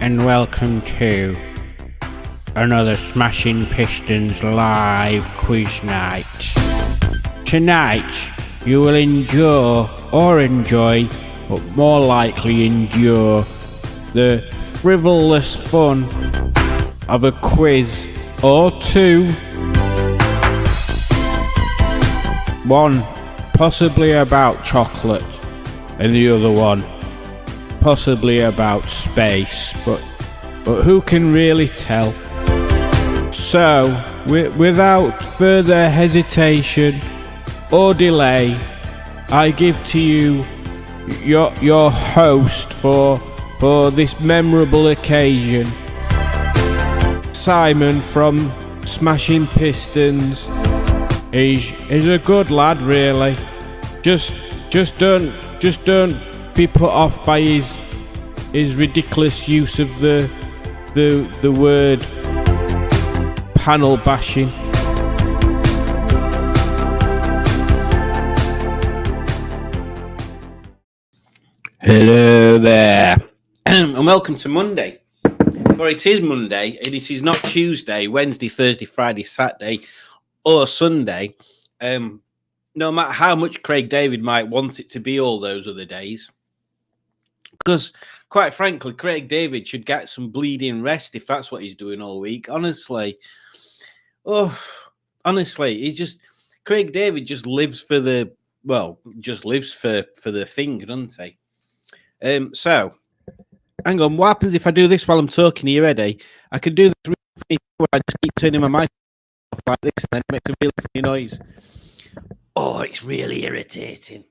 and welcome to another Smashing Pistons live quiz night. Tonight, you will endure or enjoy, but more likely endure, the frivolous fun of a quiz or two. One possibly about chocolate, and the other one possibly about space, but who can really tell? So, without further hesitation or delay, I give to you your host for this memorable occasion, Simon from Smashing Pistons. He's a good lad, really. Just don't be put off by his ridiculous use of the word panel bashing. Hello there, and welcome to Monday. For it is Monday, and it is not Tuesday, Wednesday, Thursday, Friday, Saturday, or Sunday. No matter how much Craig David might want it to be all those other days. Because, quite frankly, Craig David should get some bleeding rest if that's what he's doing all week. Honestly, Craig David just lives for the thing, doesn't he? So, hang on, what happens if I do this while I'm talking? Are you ready? I could do this really funny thing where I just keep turning my mic off like this and then it makes a really funny noise. Oh, it's really irritating.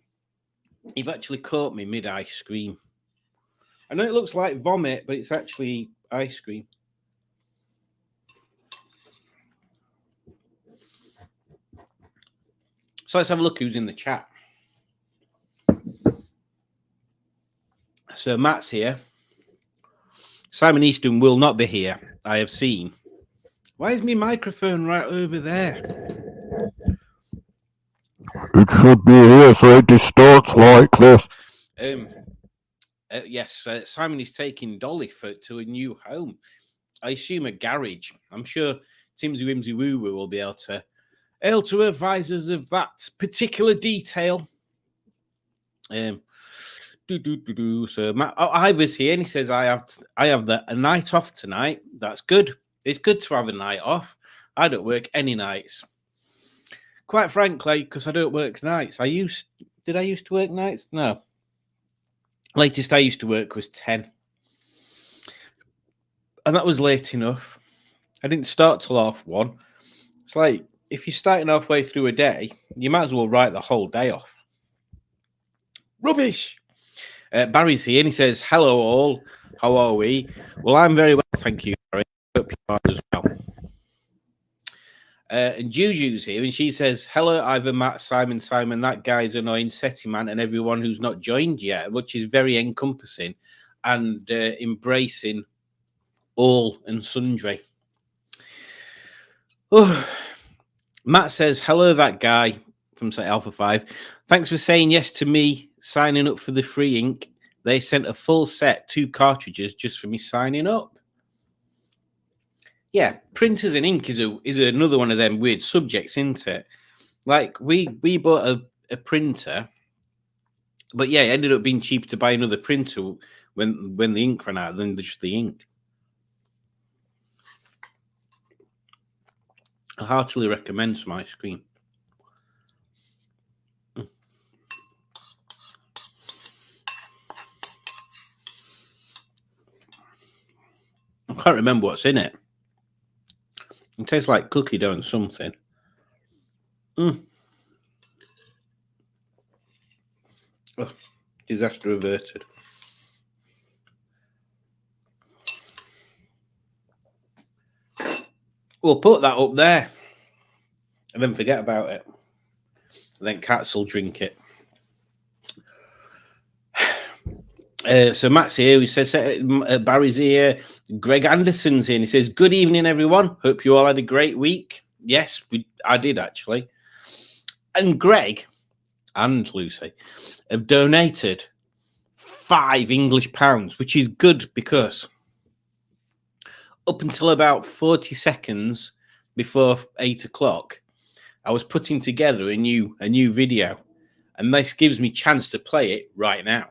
You've actually caught me mid-ice cream. I know it looks like vomit, but it's actually ice cream. So let's have a look who's in the chat. So Matt's here. Simon Easton will not be here, I have seen. Why is my microphone right over there? It should be here so it distorts like this. Yes, Simon is taking Dolly to a new home. I assume a garage. I'm sure Timsy Wimsy Woo Woo will be able to advise us of that particular detail. So Matt, Ivor's here, and he says I have a night off tonight. That's good. It's good to have a night off. I don't work any nights. Quite frankly, because I don't work nights. Did I used to work nights? No. Latest I used to work was 10. And that was late enough. I didn't start till 1:30. It's like, if you're starting halfway through a day, you might as well write the whole day off. Rubbish! Barry's here and he says, hello all, how are we? Well, I'm very well, thank you, Barry. Hope you are as well. And Juju's here and she says, hello, Ivor, Matt, Simon, that guy's annoying, Setty Man, and everyone who's not joined yet, which is very encompassing and embracing all and sundry. Oh, Matt says, hello, that guy from Alpha 5. Thanks for saying yes to me signing up for the free ink. They sent a full set, 2 cartridges, just for me signing up. Yeah, printers and ink is another one of them weird subjects, isn't it? Like, we bought a printer, but yeah, it ended up being cheaper to buy another printer when the ink ran out than just the ink. I heartily recommend some ice cream. I can't remember what's in it. It tastes like cookie dough and something. Oh, disaster averted. We'll put that up there and then forget about it. And then cats will drink it. So Matt's here. He says Barry's here. Greg Anderson's in. He says, good evening, everyone. Hope you all had a great week. Yes, I did, actually. And Greg and Lucy have donated £5 English, which is good because up until about 40 seconds before 8 o'clock, I was putting together a new video, and this gives me chance to play it right now.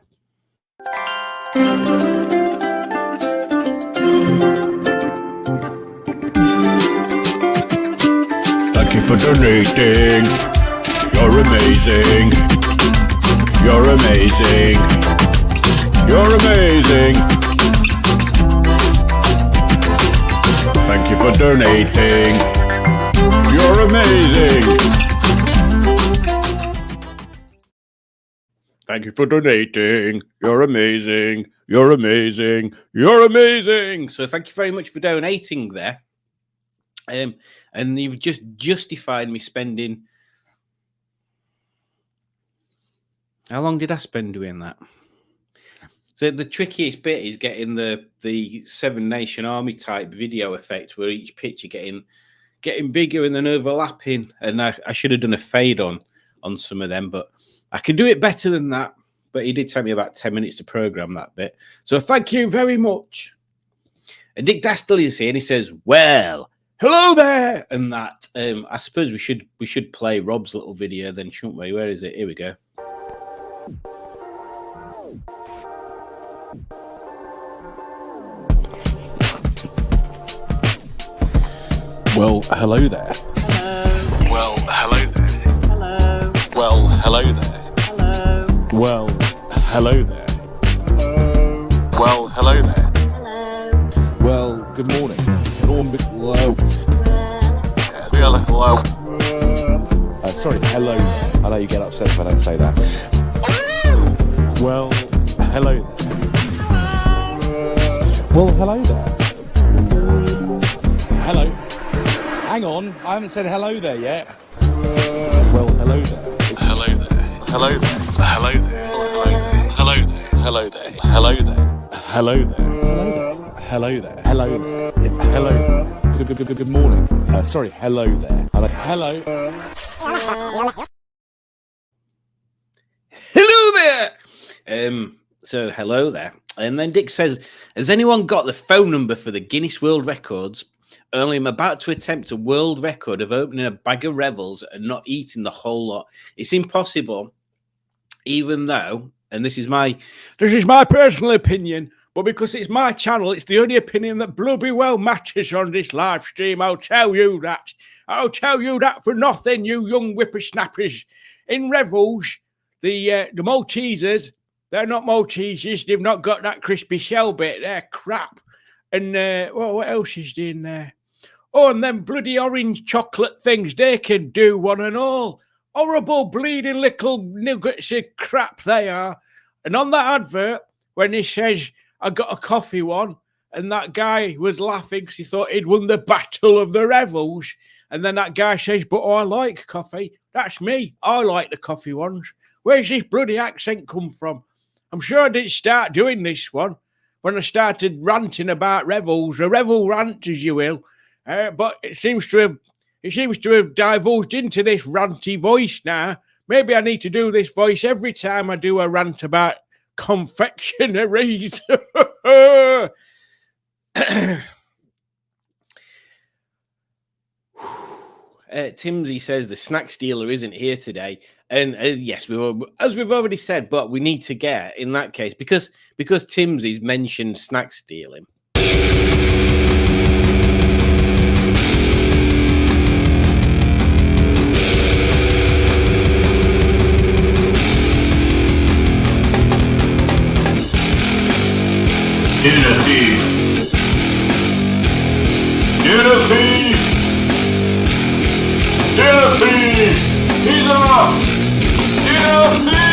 Thank you for donating. You're amazing. You're amazing. You're amazing. Thank you for donating. You're amazing. Thank you for donating. You're amazing. You're amazing. You're amazing. So thank you very much for donating there. And you've just justified me spending. How long did I spend doing that? So the trickiest bit is getting the Seven Nation Army type video effect, where each picture getting bigger and then overlapping. And I should have done a fade on some of them, but I can do it better than that. But it did take me about 10 minutes to program that bit. So thank you very much. And Dick Dastel is here, and he says, "Well, hello there." And that I suppose we should play Rob's little video then, shouldn't we? Where is it? Here we go. Well, hello there. Hello. Well, hello there. Hello. Well, hello there. Hello. Well, hello there. Hello. Well, hello there. Hello. Well, good morning. Hello. Well. Hello. Sorry, hello. I know you get upset if I don't say that. Well, hello there. Well, hello there. Hello. Hang on, I haven't said hello there yet. Well, hello there. Hello there. Hello there. Hello there. Hello there. Hello there. Hello there. Hello there. Hello there. Hello there. Hello. Good morning. Sorry, hello there. Hello. Hello there. So hello there. And then Dick says, "Has anyone got the phone number for the Guinness World Records? Only I'm about to attempt a world record of opening a bag of Revels and not eating the whole lot. It's impossible, even though," and this is my personal opinion, but because it's my channel, it's the only opinion that bloody well matters on this live stream. I'll tell you that. I'll tell you that for nothing, you young whippersnappers. In Revels, the Maltesers, they're not Maltesers. They've not got that crispy shell bit. They're crap. And what else is in there? Oh, and them bloody orange chocolate things, they can do one and all. Horrible bleeding little nuggets of crap they are. And on that advert, when he says, "I got a coffee one," and that guy was laughing because he thought he'd won the battle of the Revels. And then that guy says, "But I like coffee." That's me. I like the coffee ones. Where's this bloody accent come from? I'm sure I didn't start doing this one when I started ranting about Revels, a Revel rant, as you will. But it seems to have divulged into this ranty voice now. Maybe I need to do this voice every time I do a rant about confectionaries. Timsy says the snack stealer isn't here today, and yes, as we've already said, but we need to get in that case because Timsy's mentioned snack stealing. Dinner thief. Dinner thief. Dinner thief. He's up. Dinner thief.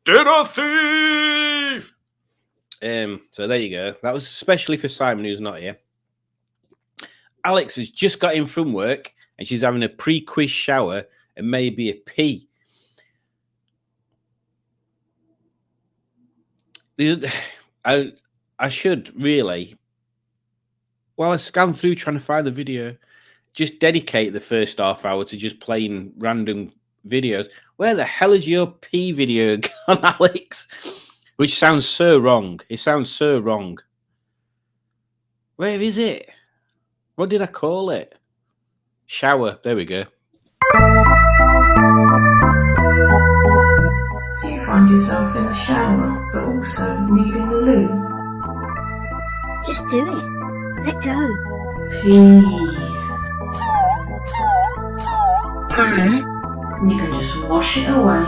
Dinner thief. So there you go. That was especially for Simon, who's not here. Alex has just got in from work, and she's having a pre-quiz shower and maybe a pee. I should really, while I scan through trying to find the video, just dedicate the first half hour to just playing random videos. Where the hell is your pee video gone, Alex? Which sounds so wrong. It sounds so wrong. Where is it? What did I call it? Shower. There we go. Do you find yourself in the shower, but also needing the loo? Just do it. Let go. Pee. You can just wash it away.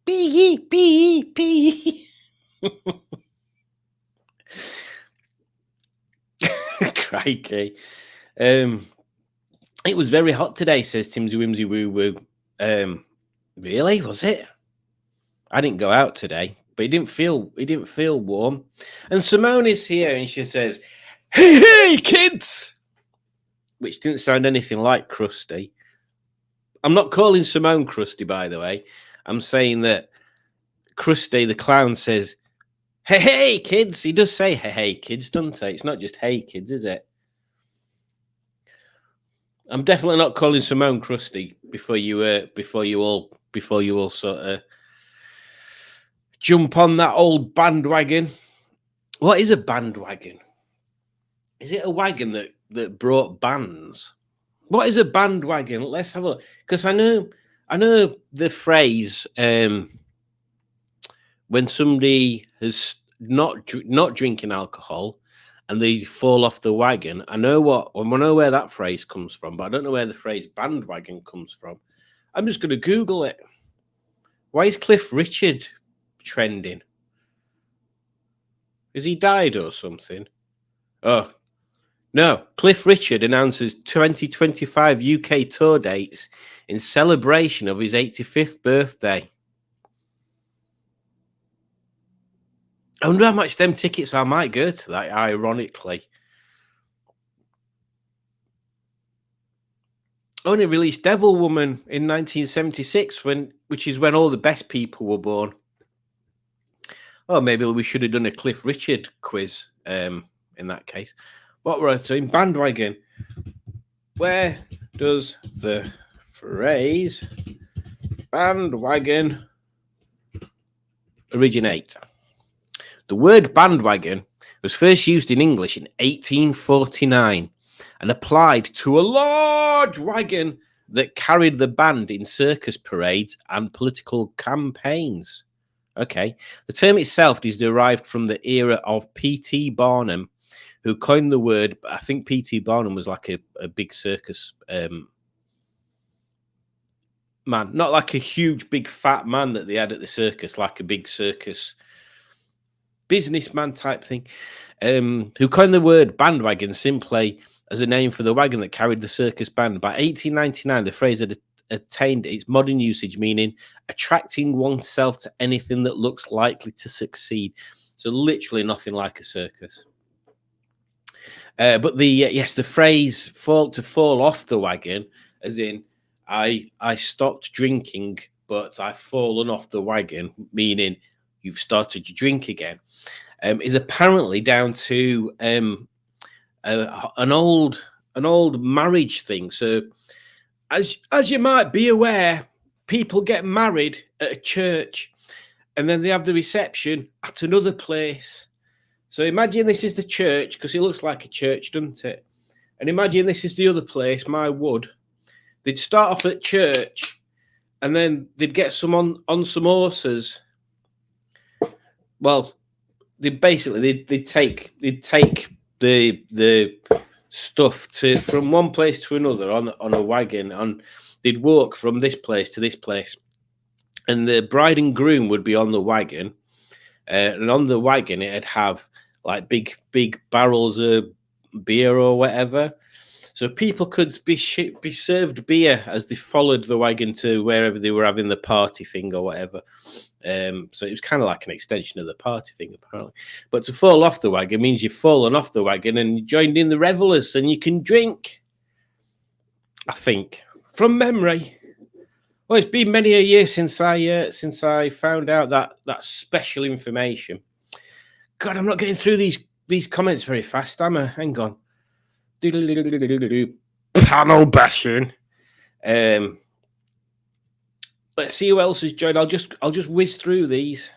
Pee, pee, pee. Crikey. It was very hot today, says Timsy Wimsy Woo Woo. Really? Was it? I didn't go out today, but it didn't feel warm. And Simone is here and she says, hey, kids! Which didn't sound anything like Krusty. I'm not calling Simone Krusty, by the way. I'm saying that Krusty the clown says, hey, kids. He does say, hey, kids, doesn't he? It's not just hey, kids, is it? I'm definitely not calling Simone Krusty before you all sort of jump on that old bandwagon. What is a bandwagon? Is it a wagon that brought bands? What is a bandwagon? Let's have a look. Because I know the phrase when somebody has not drinking alcohol and they fall off the wagon. I know where that phrase comes from, but I don't know where the phrase bandwagon comes from. I'm just going to Google it. Why is Cliff Richard trending? Has he died or something? Oh, no. Cliff Richard announces 2025 UK tour dates in celebration of his 85th birthday. I wonder how much them tickets I might go to that, ironically. Only released Devil Woman in 1976, which is when all the best people were born. Oh, maybe we should have done a Cliff Richard quiz in that case. What were I saying? Bandwagon. Where does the phrase bandwagon originate? The word bandwagon was first used in English in 1849 and applied to a large wagon that carried the band in circus parades and political campaigns. Okay. The term itself is derived from the era of P.T. Barnum, who coined the word. I think P.T. Barnum was like a big circus man, not like a huge, big, fat man that they had at the circus, like a big circus businessman type thing, who coined the word bandwagon simply as a name for the wagon that carried the circus band. By 1899, the phrase had attained its modern usage, meaning attracting oneself to anything that looks likely to succeed. So literally nothing like a circus. But the phrase fall off the wagon, as in I stopped drinking, but I've fallen off the wagon, meaning you've started to drink again, is apparently down to an old marriage thing. So as you might be aware, people get married at a church and then they have the reception at another place. So imagine this is the church, because it looks like a church, doesn't it? And imagine this is the other place, my wood. They'd start off at church and then they'd get some on some horses. Well, they'd take the stuff from one place to another on a wagon, and they'd walk from this place to this place, and the bride and groom would be on the wagon, and on the wagon it'd have like big barrels of beer or whatever, so people could be served beer as they followed the wagon to wherever they were having the party thing or whatever. So it was kind of like an extension of the party thing, apparently. But to fall off the wagon means you've fallen off the wagon and joined in the revelers, and you can drink. I think, from memory. Well, it's been many a year since I found out that special information. God, I'm not getting through these these comments very fast, am I? Hang on. Panel bashing. Let's see who else has joined. I'll just whiz through these.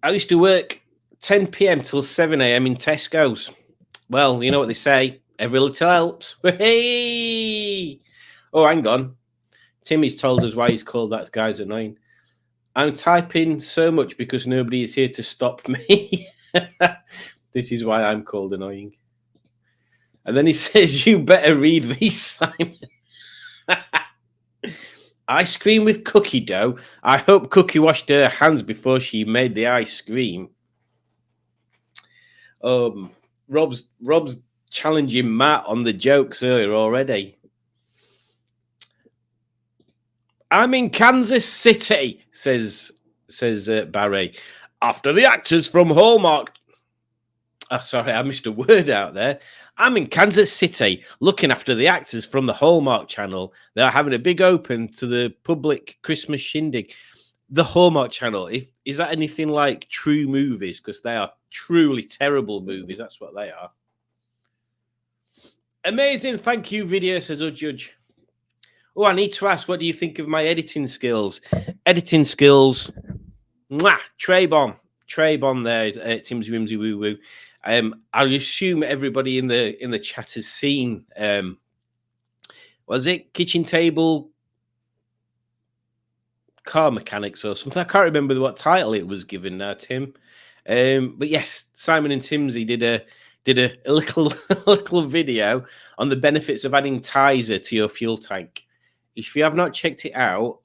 I used to work 10 p.m. till 7 a.m. in Tesco's. Well, you know what they say. Every little helps. Hey! Oh, hang on. Timmy's told us why he's called that guy's annoying. I'm typing so much because nobody is here to stop me. This is why I'm called annoying. And then he says, you better read these, Simon. Ice cream with cookie dough. I hope Cookie washed her hands before she made the ice cream. Rob's challenging Matt on the jokes earlier already. I'm in Kansas City, says Barry. After the actors from Hallmark. Oh, sorry, I missed a word out there. I'm in Kansas City looking after the actors from the Hallmark Channel. They're having a big open to the public Christmas shindig. The Hallmark Channel, is that anything like True Movies? Because they are truly terrible movies. That's what they are. Amazing. Thank you, video, says Judge. Oh, I need to ask, what do you think of my editing skills? Editing skills. Mwah! Trey Bomb there, Tim's Whimsy Woo Woo. I assume everybody in the chat has seen, was it Kitchen Table Car Mechanics or something? I can't remember what title it was given now, Tim. But yes, Simon and Timsy did a little video on the benefits of adding Tizer to your fuel tank. If you have not checked it out,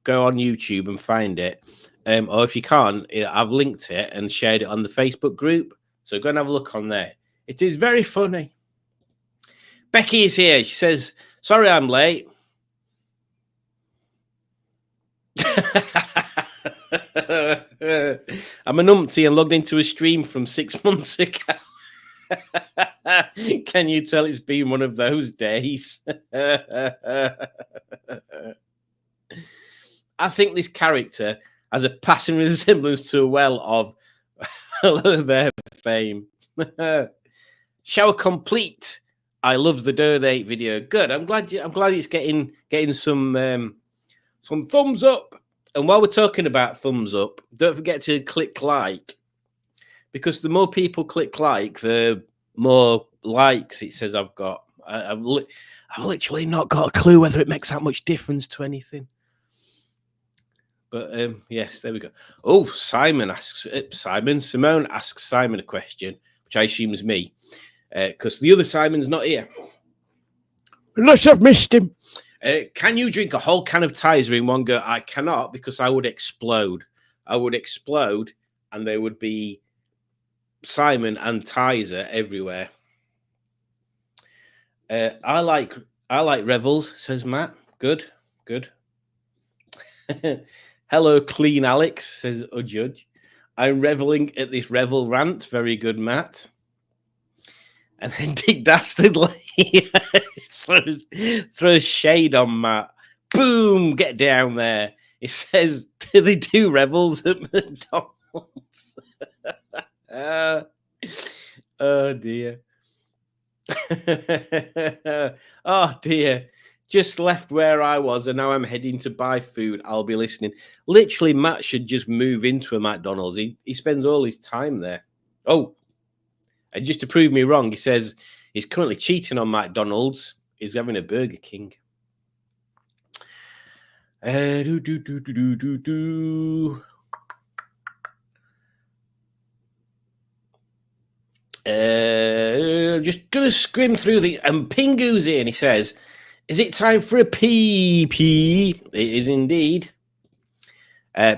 go on YouTube and find it. Or if you can't, I've linked it and shared it on the Facebook group. So go and have a look on there. It is very funny. Becky is here. She says, sorry I'm late. I'm an umpty and logged into a stream from 6 months ago. Can you tell it's been one of those days? I think this character has a passing resemblance to a well of hello there, fame. Shower complete. I love the donate video. Good. I'm glad it's getting some thumbs up. And while we're talking about thumbs up, don't forget to click like, because the more people click like, the more likes it says I've got. I've literally not got a clue whether it makes that much difference to anything. But yes, there we go. Oh, Simone asks Simone asks Simon a question, which I assume is me, because the other Simon's not here. Unless I've missed him. Can you drink a whole can of Tizer in one go? I cannot, because I would explode. I would explode, and there would be Simon and Tizer everywhere. I like Revels, says Matt. Good. Hello, Clean Alex, says a judge. I'm reveling at this Revel rant. Very good, Matt. And then Dick Dastardly throws shade on Matt. Boom, get down there. It says, do they do Revels at McDonald's? Oh, dear. Oh, dear. Just left where I was, and now I'm heading to buy food. I'll be listening. Literally, Matt should just move into a McDonald's. He spends all his time there. Oh, and just to prove me wrong, he says he's currently cheating on McDonald's. He's having a Burger King. Just gonna scrim through the Pingu's here, and he says, is it time for a PP? It is indeed.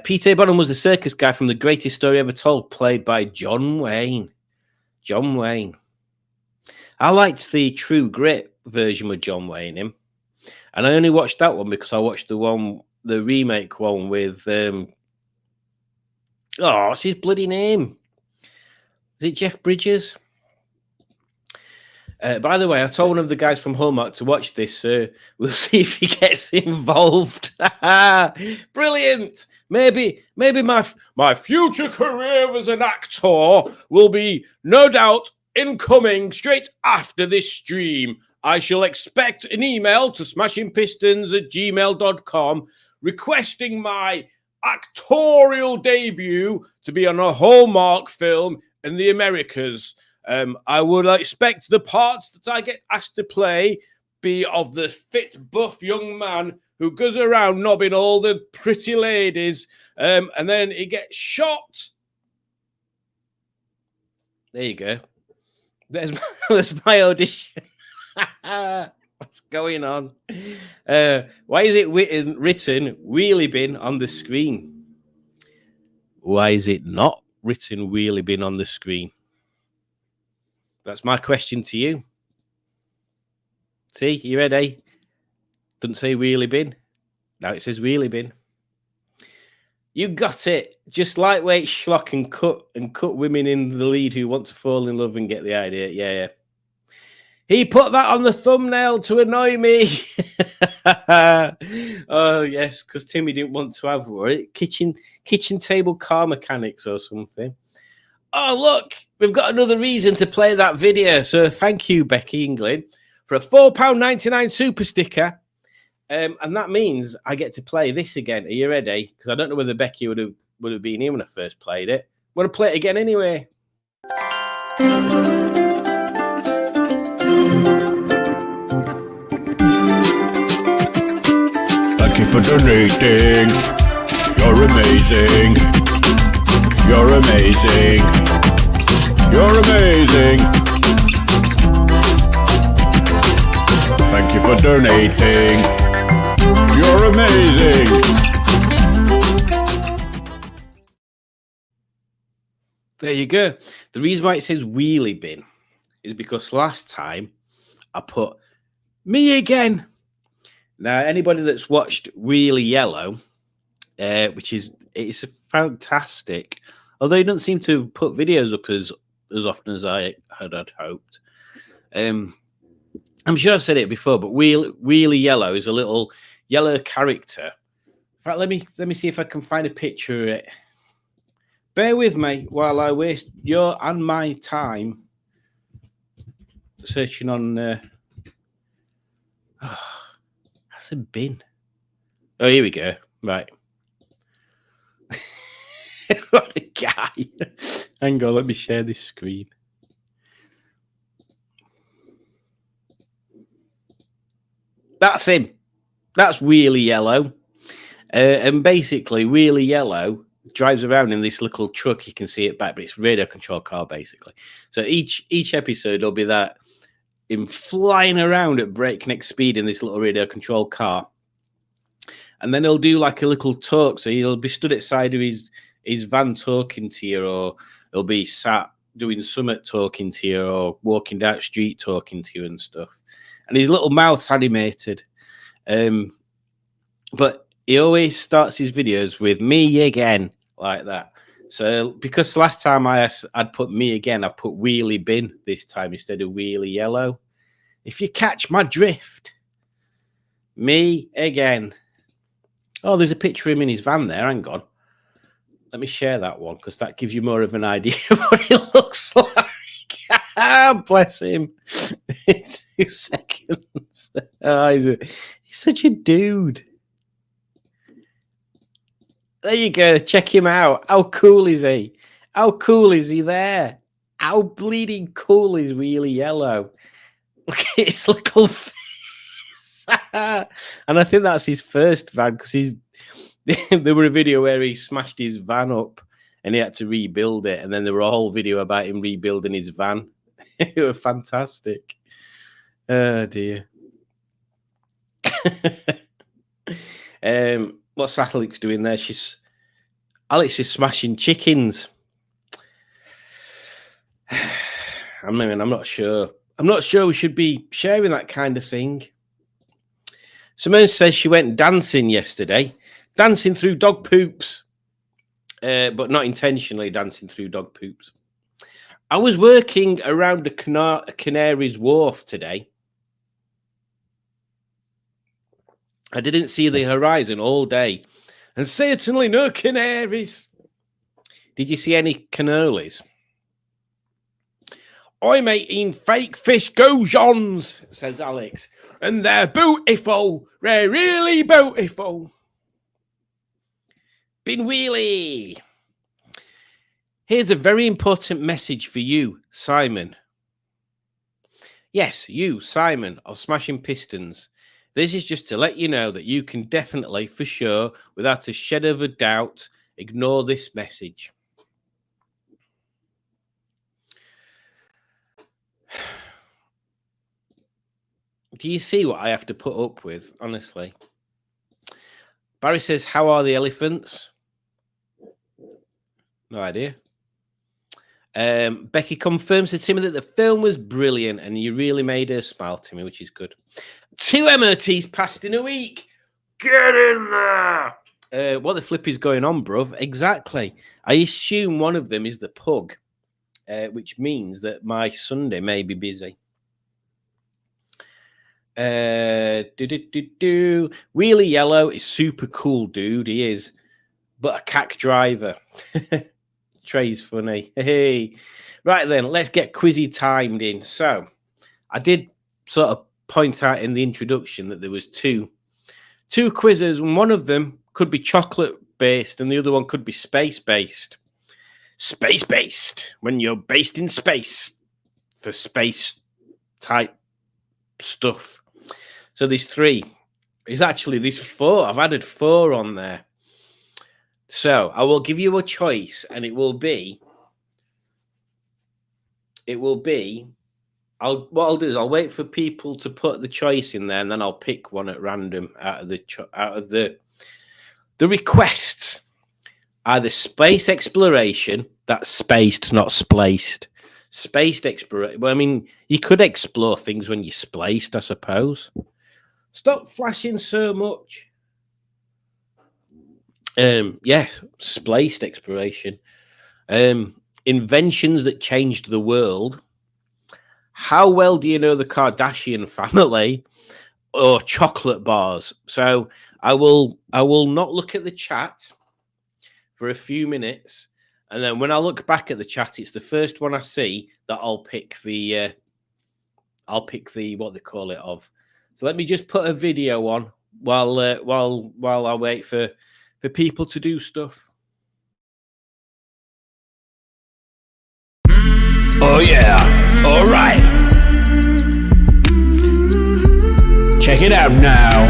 Peter Bonham was the circus guy from The Greatest Story Ever Told, played by John Wayne. John Wayne. I liked the True Grit version with John Wayne in, and I only watched that one because I watched the remake one with what's his bloody name? Is it Jeff Bridges? By the way, I told one of the guys from Hallmark to watch this. We'll see if he gets involved. Brilliant. Maybe my future career as an actor will be no doubt incoming straight after this stream. I shall expect an email to smashingpistons@gmail.com requesting my actorial debut to be on a Hallmark film in the Americas. I would expect the parts that I get asked to play be of the fit, buff young man who goes around knobbing all the pretty ladies, and then he gets shot. There you go. There's my audition. What's going on? Why is it written Wheelie Bin on the screen? Why is it not written Wheelie Bin on the screen? That's my question to you. See, you ready? Doesn't say Wheelie Bin. Now it says Wheelie Bin. You got it. Just lightweight schlock and cut women in the lead who want to fall in love and get the idea. Yeah. He put that on the thumbnail to annoy me. Oh, yes, because Timmy didn't want to have what? Kitchen table car mechanics or something. Oh, look, we've got another reason to play that video. So thank you, Becky England, for a £4.99 super sticker. And that means I get to play this again. Are you ready? Because I don't know whether Becky would have been here when I first played it. Want to play it again anyway? Thank you for donating. You're amazing. You're amazing. You're amazing. Thank you for donating. You're amazing. There you go. The reason why it says Wheelie Bin is because last time I put me again. Now, anybody that's watched Wheelie Yellow, it's fantastic. Although he doesn't seem to put videos up as often as I had hoped. I'm sure I've said it before, but Wheelie Yellow is a little yellow character. In fact, let me see if I can find a picture of it. Bear with me while I waste your and my time searching on. Has it been? Oh, here we go. Right. What a guy. Hang on, let me share this screen. That's him. That's Wheelie Yellow. And basically, Wheelie Yellow drives around in this little truck. You can see it back, but it's a radio control car, basically. So each episode will be that him flying around at breakneck speed in this little radio control car. And then he'll do like a little talk. So he'll be stood at the side of his van talking to you, or he'll be sat doing summit talking to you, or walking down the street talking to you and stuff. And his little mouth's animated. But he always starts his videos with me again, like that. So because last time I'd put me again, I've put Wheelie Bin this time instead of Wheelie Yellow. If you catch my drift. Me again. Oh, there's a picture of him in his van there. Hang on. Let me share that one because that gives you more of an idea of what he looks like. Bless him. 2 seconds. Oh, he's such a dude. There you go. Check him out. How cool is he? How cool is he there? How bleeding cool is Wheelie Yellow? Look at his little face. And I think that's his first van because there were a video where he smashed his van up and he had to rebuild it. And then there were a whole video about him rebuilding his van. It was fantastic. Oh, dear. What's Alex doing there? Alex is smashing chickens. I'm not sure. I'm not sure we should be sharing that kind of thing. Simone says she went dancing yesterday, dancing through dog poops, but not intentionally dancing through dog poops. I was working around the Canaries Wharf today. I didn't see the horizon all day, and certainly no canaries. Did you see any cannolis? I'm eating fake fish goujons, says Alex, and they're beautiful. They're really beautiful. Bin wheelie. Here's a very important message for you, Simon. Yes, you, Simon, of Smashing Pistons. This is just to let you know that you can definitely, for sure, without a shadow of a doubt, ignore this message. Do you see what I have to put up with, honestly? Barry says, how are the elephants? No idea. Becky confirms to Timmy that the film was brilliant and you really made her smile, Timmy, which is good. 2 MOTs passed in a week. Get in there. What the flip is going on, bruv? Exactly. I assume one of them is the pug, which means that my Sunday may be busy. Wheelie Yellow is super cool, dude. He is, but a cack driver. Trey's funny. Hey, right then, let's get quizzy timed in. So, I did sort of point out in the introduction that there was two quizzes, and one of them could be chocolate based, and the other one could be space based. Space based when you're based in space for space type stuff. So there's 3. There's 4. I've added 4 on there. So I will give you a choice, and it will be. What I'll do is I'll wait for people to put the choice in there, and then I'll pick one at random out of the requests. Either space exploration, that's spaced, not spliced. Spaced exploration. Well, I mean, you could explore things when you're spliced, I suppose. Stop flashing so much. Yes, spliced exploration. Inventions that changed the world. How well do you know the Kardashian family? Or chocolate bars? So I will not look at the chat for a few minutes, and then when I look back at the chat, it's the first one I see that I'll pick the what they call it of. So let me just put a video on while I wait for people to do stuff. Oh yeah, all right. Check it out now.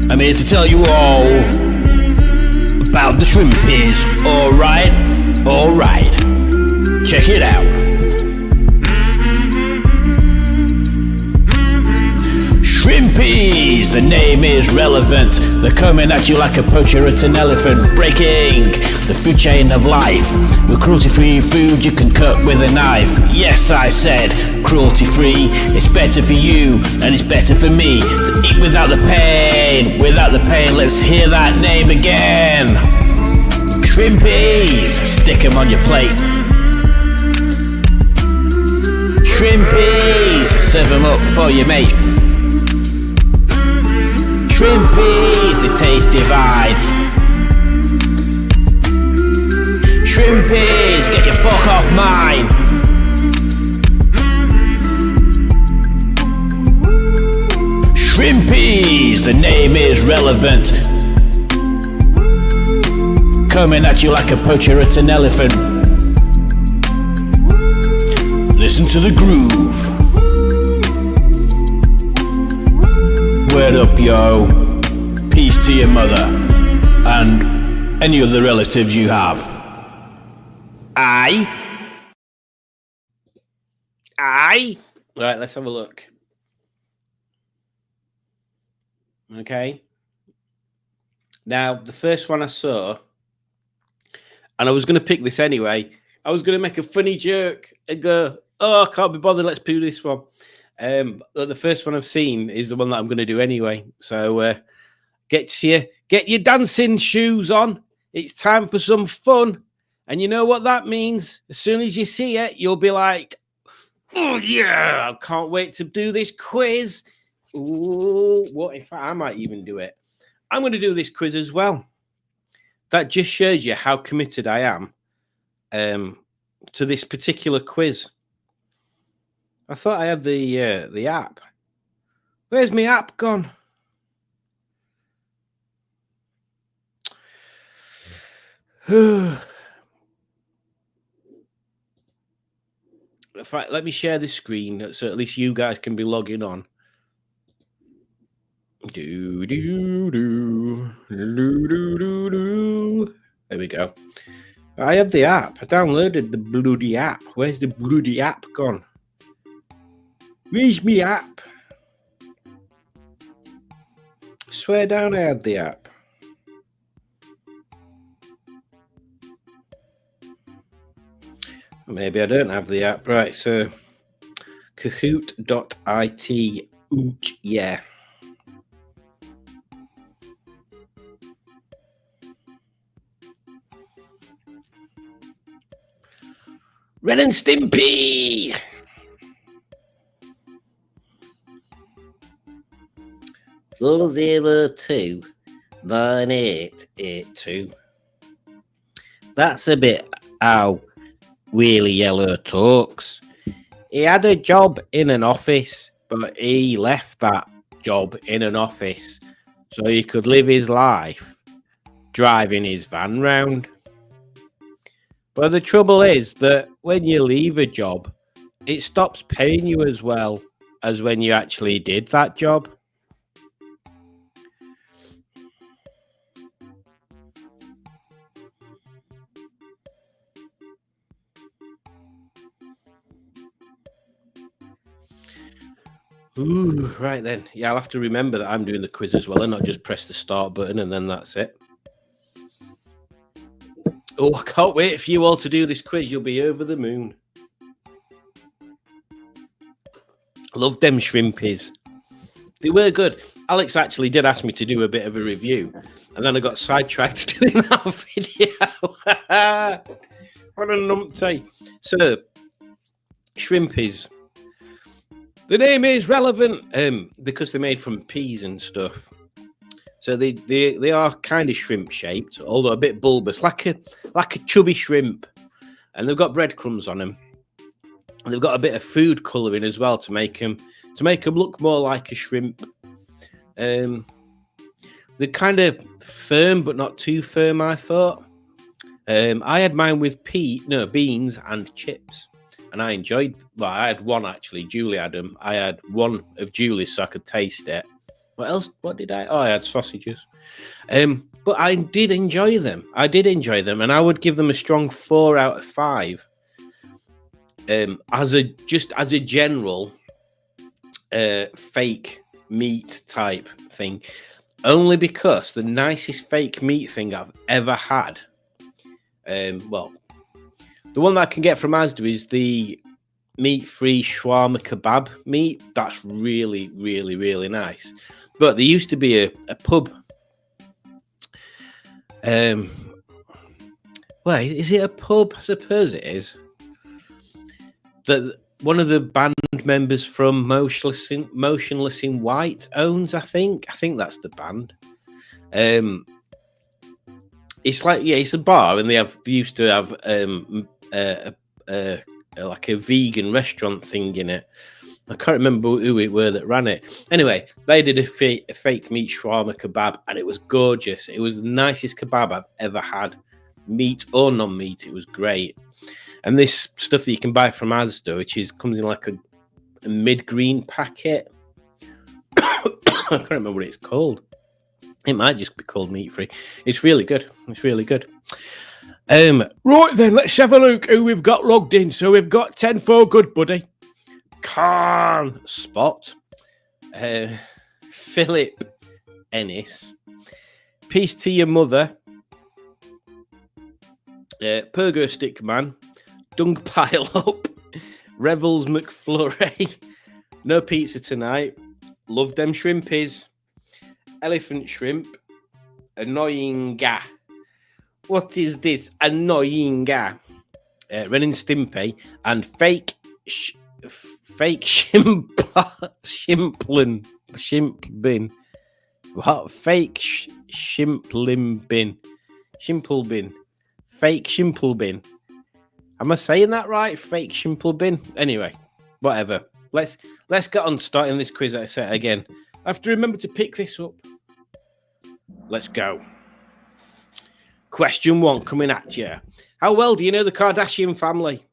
I'm here to tell you all about the shrimpies. All right. Check it out. Shrimpies, the name is relevant. They're coming at you like a poacher at an elephant, breaking the food chain of life. With cruelty-free food you can cut with a knife. Yes, I said cruelty-free. It's better for you and it's better for me to eat without the pain. Without the pain, let's hear that name again. Shrimpies, stick them on your plate. Shrimpies, serve them up for your mate. Shrimpies, they taste divine. Shrimpies, get your fuck off mine. Shrimpies, the name is relevant. Coming at you like a poacher at an elephant. Listen to the groove. Word up, yo. Peace to your mother and any other relatives you have. Aye. Right, let's have a look. Okay. Now, the first one I saw, and I was going to pick this anyway. I was going to make a funny joke and go, oh, I can't be bothered. Let's do this one. But the first one I've seen is the one that I'm going to do anyway. So get your dancing shoes on. It's time for some fun. And you know what that means? As soon as you see it, you'll be like, oh, yeah, I can't wait to do this quiz. Ooh, what if I might even do it? I'm going to do this quiz as well. That just shows you how committed I am to this particular quiz. I thought I had the app. Where's my app gone? In fact, let me share the screen so at least you guys can be logging on. There we go. I have the app. I downloaded the bloody app. Where's the bloody app gone? Where's me app? Swear down I had the app. Maybe I don't have the app. Right, so Kahoot.it. Yeah. Ren and Stimpy! 402 9882. That's a bit how Wheelie Yellow talks. He had a job in an office, but he left that job in an office so he could live his life driving his van round. But the trouble is that when you leave a job, it stops paying you as well as when you actually did that job. Ooh, right then. Yeah, I'll have to remember that I'm doing the quiz as well and not just press the start button and then that's it. Oh, I can't wait for you all to do this quiz. You'll be over the moon. Love them shrimpies. They were good. Alex actually did ask me to do a bit of a review, and then I got sidetracked doing that video. What a numpty. So, shrimpies. The name is relevant because they're made from peas and stuff. So they are kind of shrimp shaped, although a bit bulbous, like a chubby shrimp, and they've got breadcrumbs on them. And they've got a bit of food colouring as well to make them look more like a shrimp. They're kind of firm, but not too firm, I thought. I had mine with beans and chips, and I enjoyed. Well, I had one actually. Julie had them. I had one of Julie's so I could taste it. What else? What did I? Oh, I had sausages. But I did enjoy them. And I would give them a strong 4 out of 5. As a general fake meat type thing, only because the nicest fake meat thing I've ever had. Well, the one that I can get from Asda is the meat-free shawarma kebab meat. That's really, really, really nice. But there used to be a pub. Well, is it a pub? I suppose it is. That one of the band members from Motionless in White owns, I think. I think that's the band. It's like, yeah, it's a bar, and they used to have like a vegan restaurant thing in it. I can't remember who it were that ran it. Anyway, they did a fake meat shawarma kebab, and it was gorgeous. It was the nicest kebab I've ever had, meat or non-meat. It was great. And this stuff that you can buy from Asda, which comes in like a mid-green packet. I can't remember what it's called. It might just be called meat free. It's really good. It's really good. Right then, let's have a look who we've got logged in. So we've got 10-4 good buddy. Khan Spot. Philip Ennis. Peace to your mother. Pergo Stickman. Dung Pile Up. Revels McFlurry. No pizza tonight. Love them shrimpies. Elephant Shrimp. Annoying Ga. What is this annoying guy? Ren and Stimpy and fake Shimplin. What? Fake Shimplin. Fake Shimplebin. Am I saying that right? Fake Shimplebin. Anyway, whatever. Let's get on starting this quiz. I say it again. I have to remember to pick this up. Let's go. Question 1 coming at you. How well do you know the Kardashian family?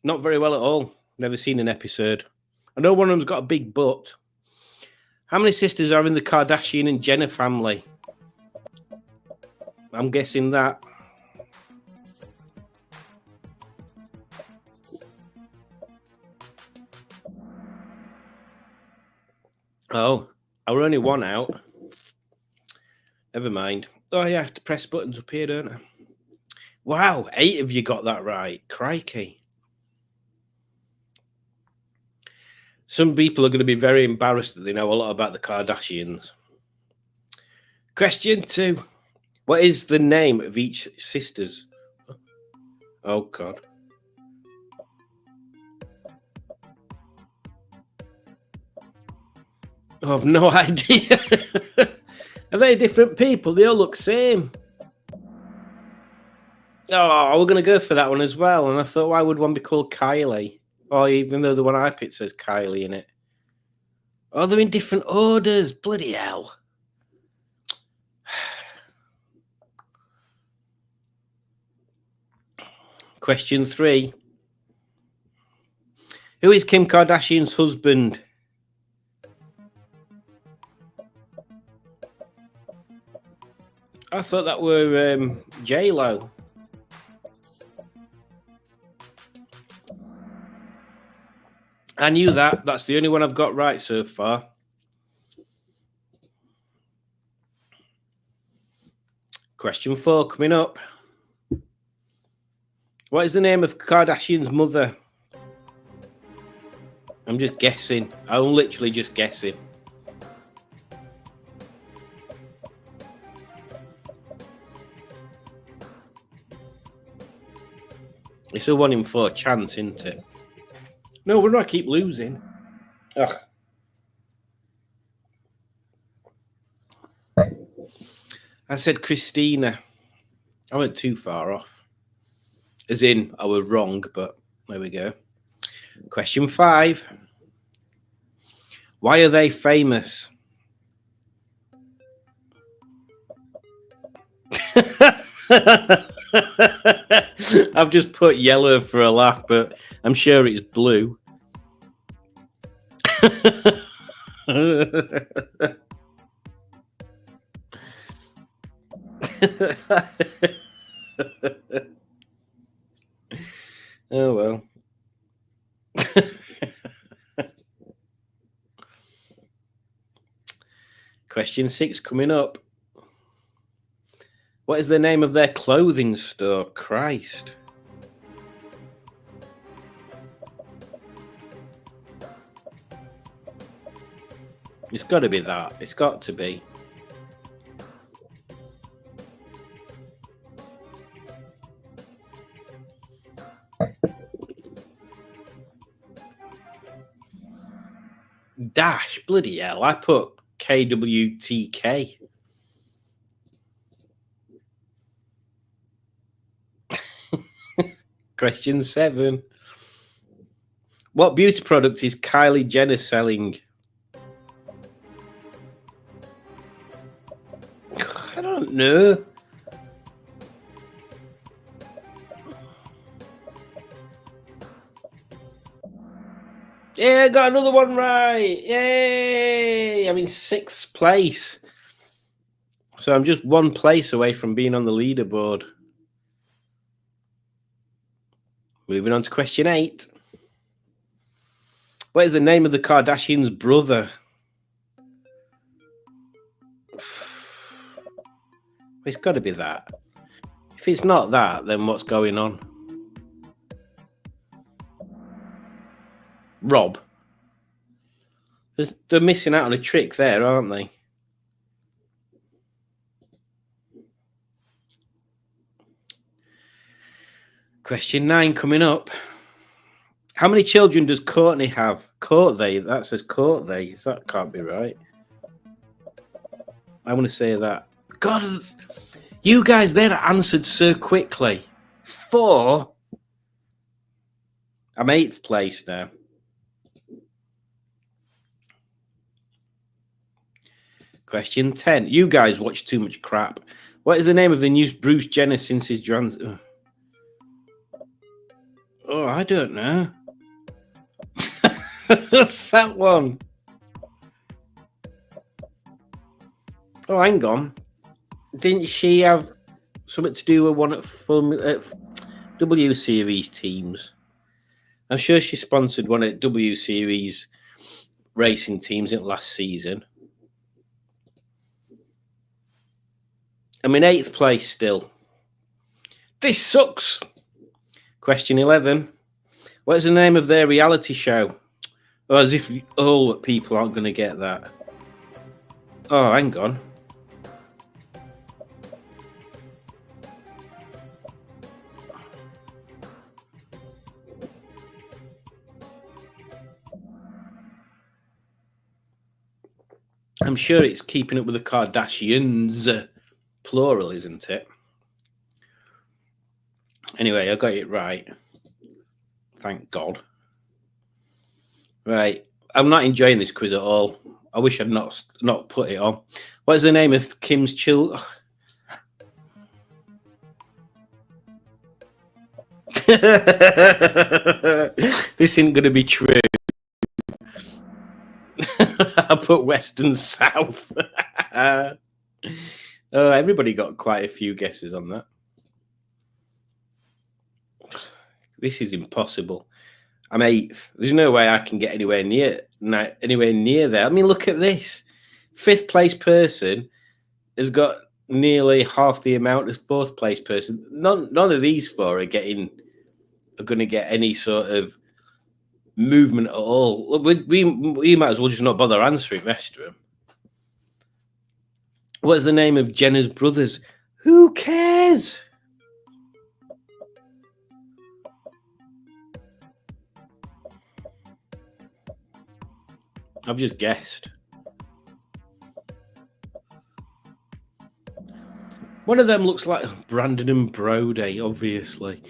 Not very well at all. Never seen an episode. I know one of them's got a big butt. How many sisters are in the Kardashian and Jenner family? I'm guessing that. Oh, I were only one out. Never mind. Oh, yeah, I have to press buttons up here, don't I? Wow, 8 of you got that right. Crikey. Some people are going to be very embarrassed that they know a lot about the Kardashians. Question 2. What is the name of each sister's? Oh, God. I have no idea. Are they different people? They all look same. Oh, we're going to go for that one as well. And I thought, why would one be called Kylie? Or even though the one I picked says Kylie in it. Oh, they're in different orders. Bloody hell. Question 3. Who is Kim Kardashian's husband? I thought that were J-Lo. I knew that. That's the only one I've got right so far. Question 4 coming up. What is the name of Kardashian's mother? I'm just guessing. I'm literally just guessing. It's a 1 in 4 chance, isn't it? No, why do I keep losing? Ugh. I said Christina. I went too far off. As in, I was wrong, but there we go. Question 5. Why are they famous? I've just put yellow for a laugh, but I'm sure it's blue. Oh well. Question 6 coming up. What is the name of their clothing store? Christ. It's got to be that. It's got to be. Dash. Bloody hell. I put KWTK. Question 7. What beauty product is Kylie Jenner selling? I don't know. Yeah, I got another one right. Yay! I'm in 6th place. So I'm just 1 place away from being on the leaderboard. Moving on to question 8. What is the name of the Kardashians' brother? It's got to be that. If it's not that, then what's going on? Rob. They're missing out on a trick there, aren't they? Question 9 coming up. How many children does Courtney have? Courtney. That says Courtney. That can't be right. I want to say that. God, you guys then answered so quickly. 4. I'm 8th place now. Question 10. You guys watch too much crap. What is the name of the new Bruce Jenner since his Oh, I don't know. That one. Oh, hang on. Didn't she have something to do with one at W Series teams? I'm sure she sponsored one at W Series racing teams in last season. I'm in 8th place still. This sucks. Question 11. What is the name of their reality show? Oh, as if all people aren't going to get that. Oh, hang on. I'm sure it's Keeping Up with the Kardashians. Plural, isn't it? Anyway, I got it right. Thank God. Right. I'm not enjoying this quiz at all. I wish I'd not put it on. What is the name of Kim's children? This isn't going to be true. I put West and South. Oh, everybody got quite a few guesses on that. This is impossible. I'm 8th. There's no way I can get anywhere near there. I mean, look at this. 5th place person has got nearly half the amount as 4th place person. None of these 4 are going to get any sort of movement at all. We might as well just not bother answering the rest of them. What's the name of Jenner's brothers? Who cares? I've just guessed. One of them looks like Brandon and Brody, obviously.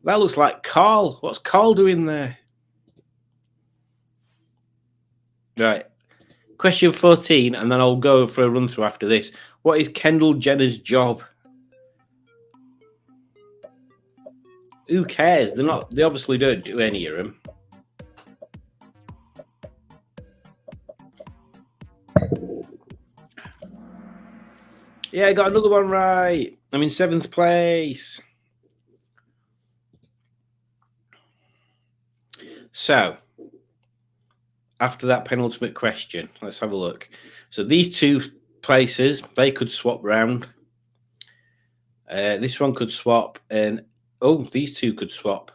That looks like Carl. What's Carl doing there? Right. Question 14, and then I'll go for a run through after this. What is Kendall Jenner's job? Who cares? They obviously don't do any of them. Yeah, I got another one right. I'm in 7th place. So, after that penultimate question, let's have a look. So these 2 places, they could swap round. This one could swap, and these 2 could swap.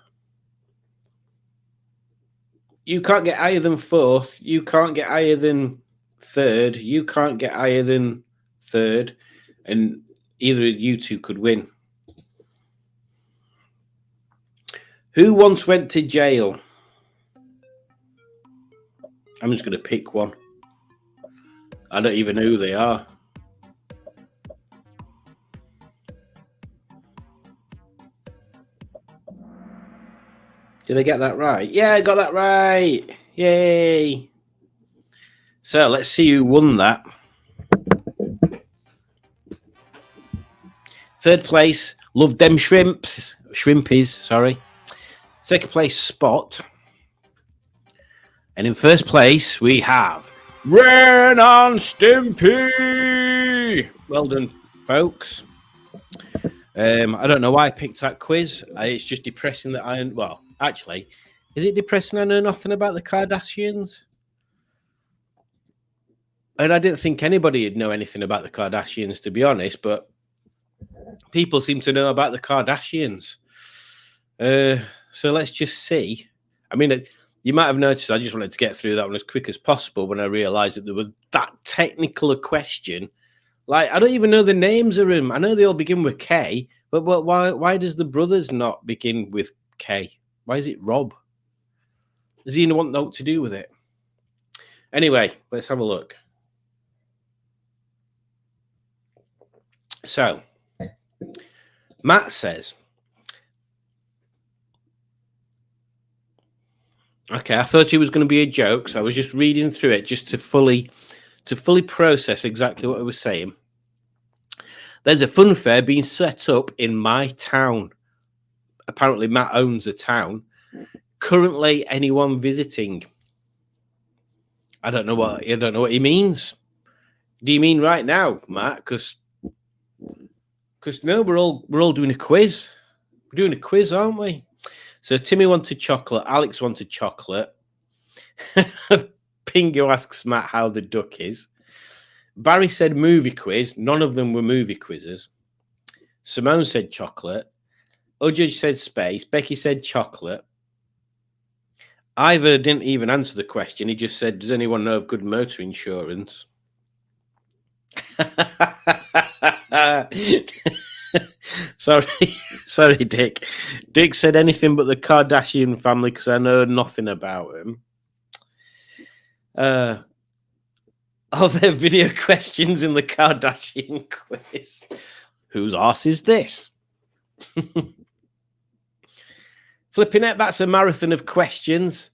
You can't get higher than 4th. You can't get higher than 3rd. You can't get higher than 3rd. And either of you 2 could win. Who once went to jail? I'm just going to pick one. I don't even know who they are. Did I get that right? Yeah, I got that right. Yay. So let's see who won that. 3rd place, Love Them Shrimpies, sorry. 2nd place, Spot. And in 1st place, we have Ren and Stimpy. Well done, folks. I don't know why I picked that quiz. It's just depressing that well, actually, is it depressing I know nothing about the Kardashians? And I didn't think anybody would know anything about the Kardashians, to be honest, but people seem to know about the Kardashians. So let's just see. I mean, you might have noticed I just wanted to get through that one as quick as possible when I realised that there was that technical a question Like, I don't even know the names of them. I know they all begin with K, but why does the brothers not begin with K? Why is it Rob? Does he want what to do with it? Anyway, let's have a look. So, Matt says, okay, I thought it was going to be a joke, so I was just reading through it just to fully process exactly what I was saying. There's a fun fair being set up in my town. Apparently, Matt owns a town. Currently, anyone visiting? I don't know what he means. Do you mean right now, Matt? Because no, we're all doing a quiz. We're doing a quiz, aren't we? So Timmy wanted chocolate. Alex wanted chocolate. Pingo asks Matt how the duck is. Barry said movie quiz. None of them were movie quizzes. Simone said chocolate. Ujudge said space. Becky said chocolate. Ivor didn't even answer the question. He just said, does anyone know of good motor insurance? Sorry, Dick. Dick said anything but the Kardashian family because I know nothing about them. Are there video questions in the Kardashian quiz? Whose arse is this? Flipping it, that's a marathon of questions.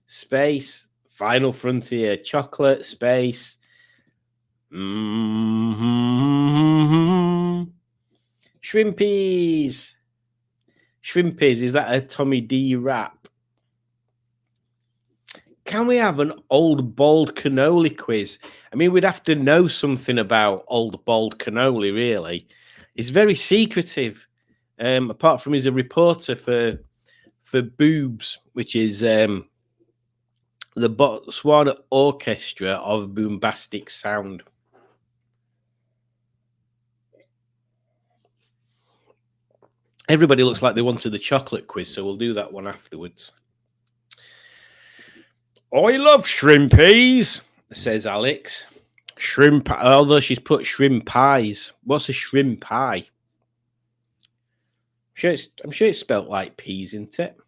Space, Final Frontier, chocolate, space. Shrimpies. Shrimpies, is that a Tommy D rap? Can we have an old bald cannoli quiz? I mean, we'd have to know something about old bald cannoli, really. He's very secretive. Apart from he's a reporter for Boobs, which is the Botswana Orchestra of Boombastic Sound. Everybody looks like they wanted the chocolate quiz, so we'll do that one afterwards. I love shrimpies, says Alex. Shrimp, although she's put shrimp pies. What's a shrimp pie? I'm sure it's spelt like peas, isn't it?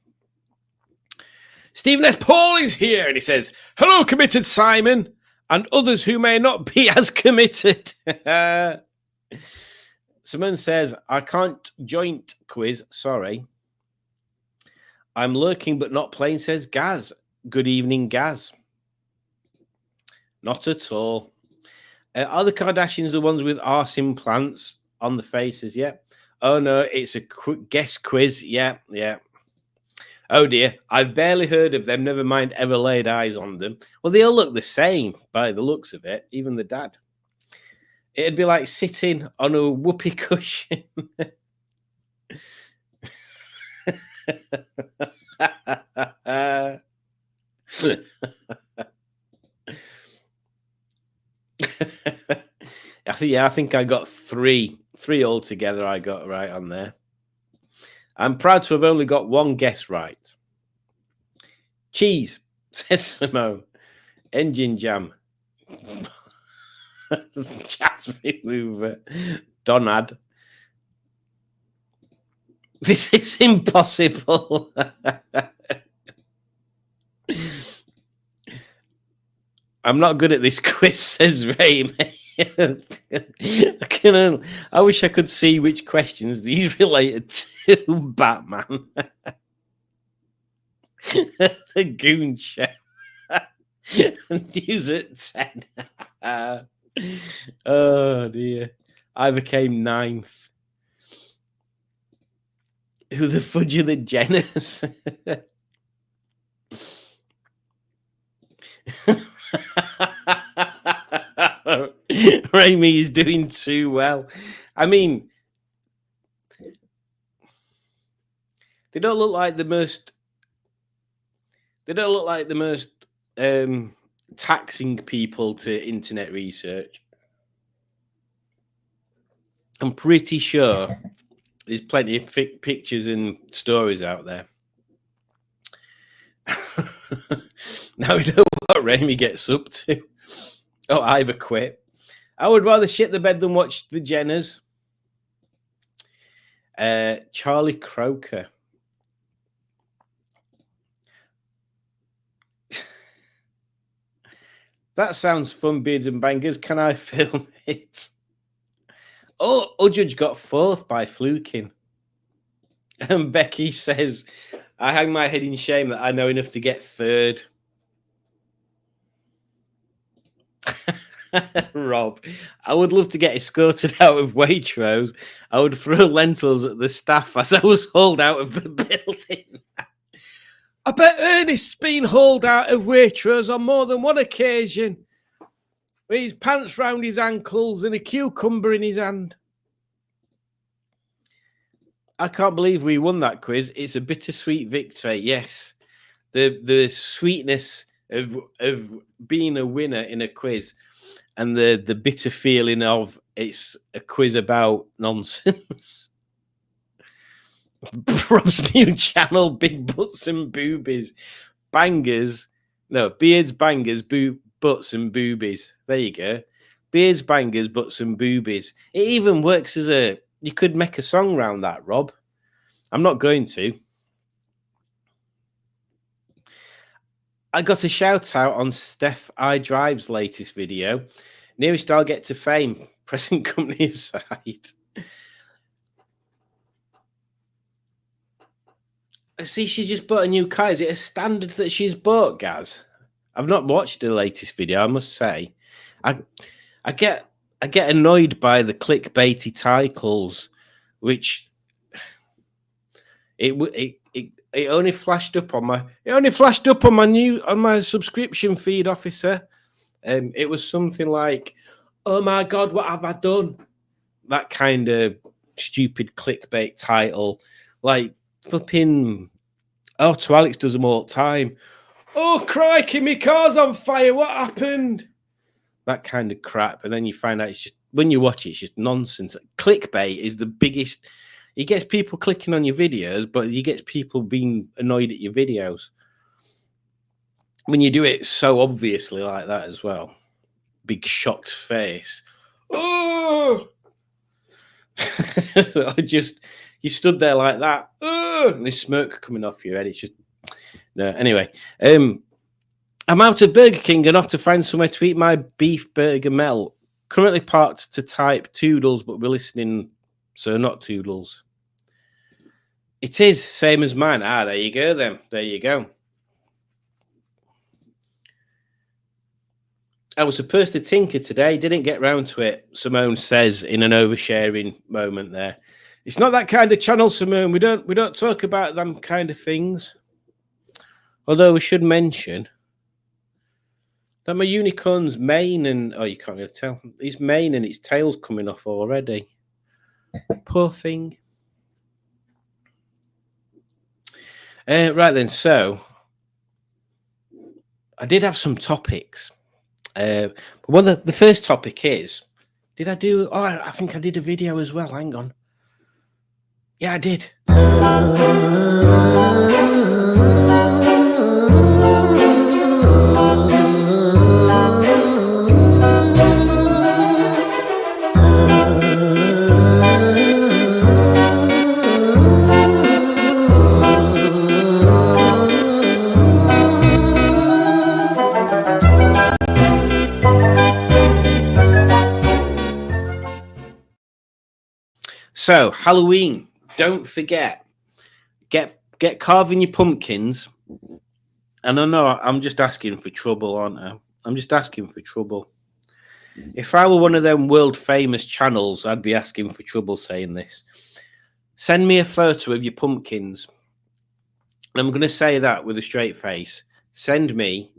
Stephen S. Paul is here, and he says, hello, committed Simon, and others who may not be as committed. Simone says, I can't joint quiz, sorry. I'm lurking but not playing, says Gaz. Good evening, Gaz. Not at all. Are the Kardashians the ones with arse implants on the faces? Yeah. Oh, no, it's a guess quiz. Yeah. Oh, dear. I've barely heard of them. Never mind ever laid eyes on them. Well, they all look the same by the looks of it. Even the dad. It'd be like sitting on a whoopee cushion. I think I got three altogether. I got right on there. I'm proud to have only got one guess right. Cheese, says Simone. Engine jam. Jasmine mover. Donad. This is impossible. I'm not good at this quiz, says Ray. I wish I could see which questions these related to Batman. The Goon Chef. And use it 10. Oh dear. I became 9th. Who the fudge are the Jenners? Raimi is doing too well. I mean, they don't look like the most. They don't look like the most taxing people to internet research. I'm pretty sure there's plenty of pictures and stories out there. Now we know what Raimi gets up to. Oh, Ivor quit. I would rather shit the bed than watch the Jenners. Charlie Croker. That sounds fun, Beards and Bangers. Can I film it? Oh, Udjudge got 4th by fluking. And Becky says, I hang my head in shame that I know enough to get 3rd. Rob, I would love to get escorted out of Waitrose. I would throw lentils at the staff as I was hauled out of the building. I bet Ernest's been hauled out of Waitrose on more than one occasion, with his pants round his ankles and a cucumber in his hand. I can't believe we won that quiz. It's a bittersweet victory. Yes, the sweetness of being a winner in a quiz, and the bitter feeling of it's a quiz about nonsense. Rob's new channel, Big Butts and Boobies. Bangers. No, Beards, Bangers, Butts and Boobies. There you go. Beards, Bangers, Butts and Boobies. It even works as a... You could make a song around that, Rob. I'm not going to. I got a shout out on Steph iDrive's latest video. Nearest I'll get to fame. Present company aside. I see she just bought a new car. Is it a standard that she's bought, Gaz? I've not watched the latest video, I must say. I get annoyed by the clickbaity titles, which it only flashed up on my my subscription feed, officer. It was something like, "Oh my God, what have I done?" That kind of stupid clickbait title, like flipping. Oh, to Alex does them all the time. Oh crikey, my car's on fire. What happened? That kind of crap, and then you find out it's just when you watch it, it's just nonsense. Clickbait is the biggest. It gets people clicking on your videos, but you get people being annoyed at your videos when you do it so obviously like that as well. Big shocked face. Oh, just you stood there like that. Oh, and there's smoke coming off your head. It's just no. Anyway, I'm out of Burger King and off to find somewhere to eat my beef burger melt. Currently parked to type Toodles, but we're listening, so not Toodles. It is same as mine. Ah, there you go then. There you go. I was supposed to tinker today, didn't get round to it, Simone says in an oversharing moment there. It's not that kind of channel, Simone. We don't talk about them kind of things. Although we should mention that my unicorn's mane and... Oh, you can't really tell. His mane and its tail's coming off already. Poor thing. Right then, so... I did have some topics. Well, the first topic is... Did I do... Oh, I think I did a video as well. Hang on. Yeah, I did. So, Halloween. Don't forget, get carving your pumpkins. And I know I'm just asking for trouble, aren't I? I'm just asking for trouble. If I were one of them world famous channels, I'd be asking for trouble saying this. Send me a photo of your pumpkins. And I'm going to say that with a straight face. Send me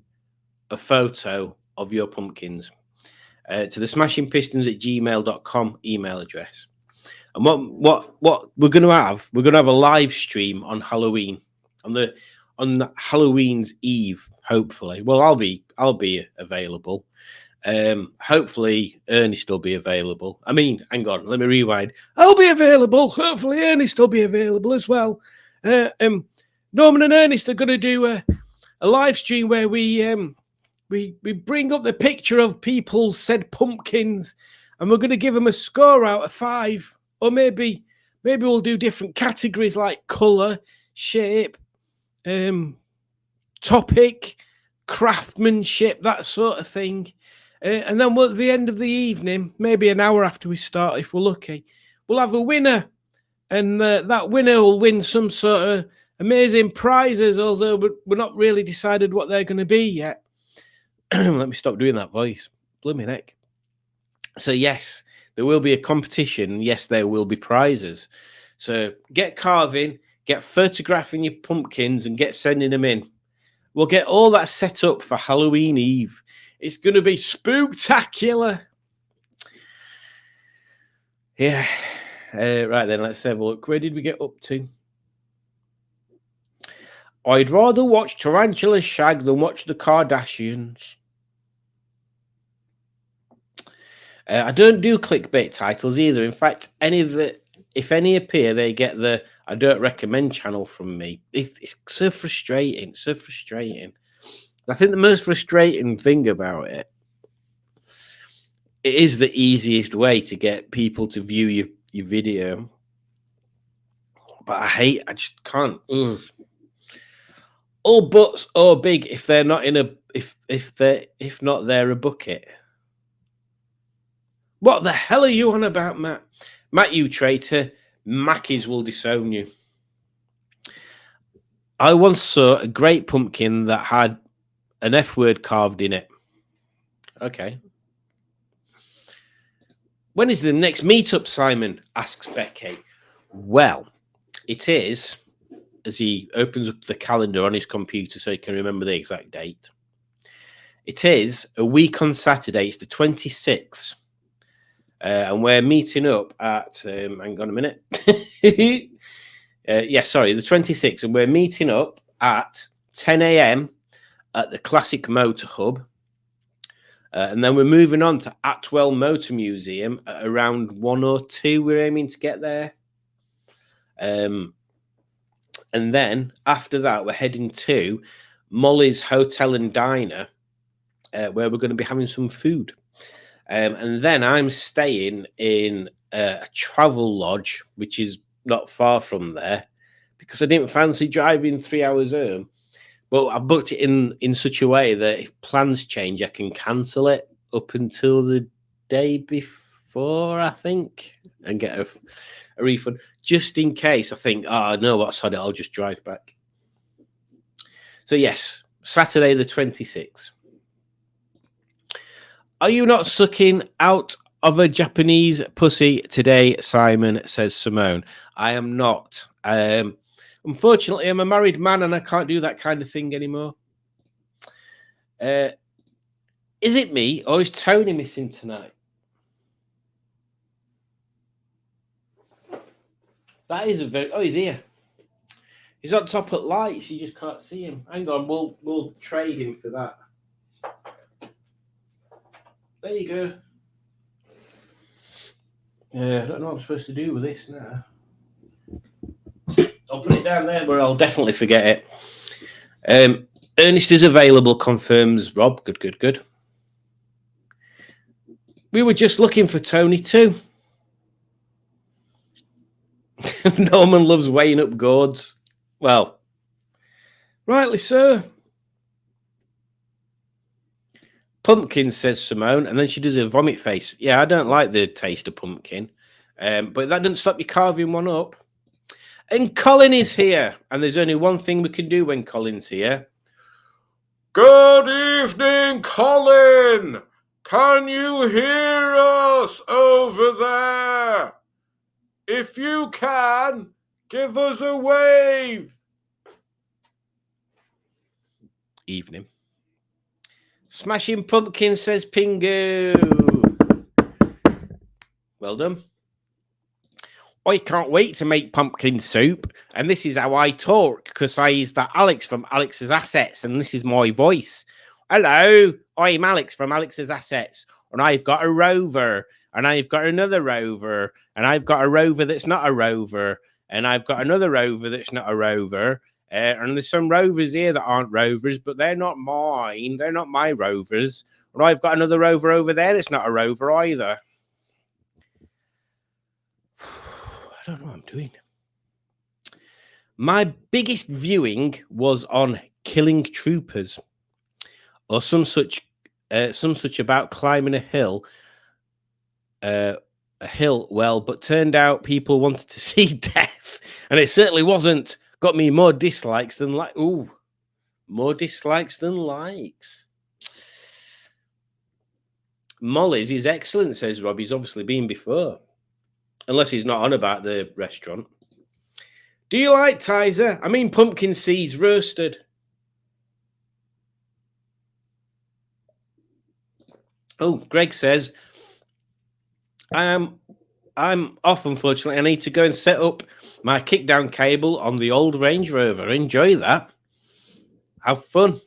a photo of your pumpkins to the smashingpistons@gmail.com email address. And what we're going to have a live stream on Halloween, on Halloween's Eve, hopefully. Well, I'll be available. Hopefully Ernest will be available. I mean, hang on, let me rewind. I'll be available. Hopefully Ernest will be available as well. Norman and Ernest are going to do a live stream where we we bring up the picture of people's said pumpkins, and we're going to give them a score out of 5, or maybe we'll do different categories like color, shape, topic, craftsmanship, that sort of thing. And then at the end of the evening, maybe an hour after we start, if we're lucky, we'll have a winner, and that winner will win some sort of amazing prizes, although we're not really decided what they're going to be yet. Let me stop doing that voice. Blooming heck. So yes, there will be a competition. Yes, there will be prizes. So get carving, get photographing your pumpkins, and get sending them in. We'll get all that set up for Halloween Eve. It's going to be spooktacular. Yeah. Right then, let's have a look. Where did we get up to? I'd rather watch Tarantula Shag than watch the Kardashians. I don't do clickbait titles either. In fact, if any appear, they get the I don't recommend channel from me. It's so frustrating, so frustrating. I think the most frustrating thing about it is the easiest way to get people to view your video. But I just can't. Ugh. All butts are big if they're not in a if not they're a bucket. What the hell are you on about, Matt? Matt, you traitor. Mackies will disown you. I once saw a great pumpkin that had an F word carved in it. Okay. When is the next meetup, Simon? Asks Becky. Well, it is, as he opens up the calendar on his computer so he can remember the exact date. It is a week on Saturday. It's the 26th. And we're meeting up at, hang on a minute. The 26th. And we're meeting up at 10 a.m. at the Classic Motor Hub. And then we're moving on to Atwell Motor Museum at around 1 or 2. We're aiming to get there. And then after that, we're heading to Molly's Hotel and Diner, where we're going to be having some food. And then I'm staying in a travel lodge, which is not far from there, because I didn't fancy driving 3 hours home. But I've booked it in such a way that if plans change, I can cancel it up until the day before, I think, and get a refund, just in case I think, oh, no, what's on it? I'll just drive back. So, yes, Saturday the 26th. Are you not sucking out of a Japanese pussy today, Simon, says Simone. I am not. Unfortunately, I'm a married man and I can't do that kind of thing anymore. Is it me or is Tony missing tonight? That is a very... Oh, he's here. He's on top at lights. You just can't see him. Hang on, we'll trade him for that. There you go. I don't know what I'm supposed to do with this now. I'll put it down there, but I'll definitely forget it. Ernest is available, confirms Rob. Good. We were just looking for Tony too. Norman loves weighing up gourds. Well, rightly so. Pumpkin, says Simone, and then she does a vomit face. Yeah, I don't like the taste of pumpkin, but that doesn't stop you carving one up. And Colin is here, and there's only one thing we can do when Colin's here. Good evening, Colin. Can you hear us over there? If you can, give us a wave. Evening. Smashing Pumpkin, says Pingu. Well done. I can't wait to make pumpkin soup. And this is how I talk, because I use that Alex from Alex's Assets, and this is my voice. Hello, I'm Alex from Alex's Assets, and I've got a rover, and I've got another rover, and I've got a rover that's not a rover, and I've got another rover that's not a rover, And there's some Rovers here that aren't Rovers, but they're not mine. They're not my Rovers. And I've got another Rover over there that's not a Rover either. I don't know what I'm doing. My biggest viewing was on Killing Troopers, or some such about climbing a hill. Well, but turned out people wanted to see death, and it certainly wasn't. Got me more dislikes than more dislikes than likes. Molly's is excellent, says Rob. He's obviously been before, unless he's not on about the restaurant. Do you like Tizer? I mean, pumpkin seeds roasted. Oh, Greg says, I'm off, unfortunately. I need to go and set up my kickdown cable on the old Range Rover. Enjoy that. Have fun.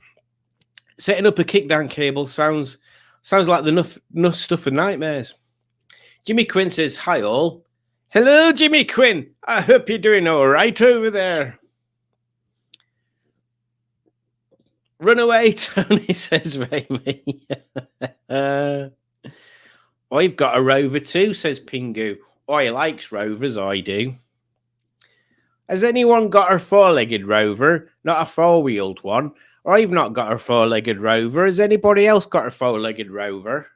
Setting up a kickdown cable sounds like the enough stuff for nightmares. Jimmy Quinn says, hi all. Hello, Jimmy Quinn. I hope you're doing all right over there. Run away, Tony, says Raimi. I've got a Rover too, says Pingu. I likes Rovers, I do. Has anyone got a four-legged Rover, not a four-wheeled one? I've not got a four-legged Rover. Has anybody else got a four-legged Rover?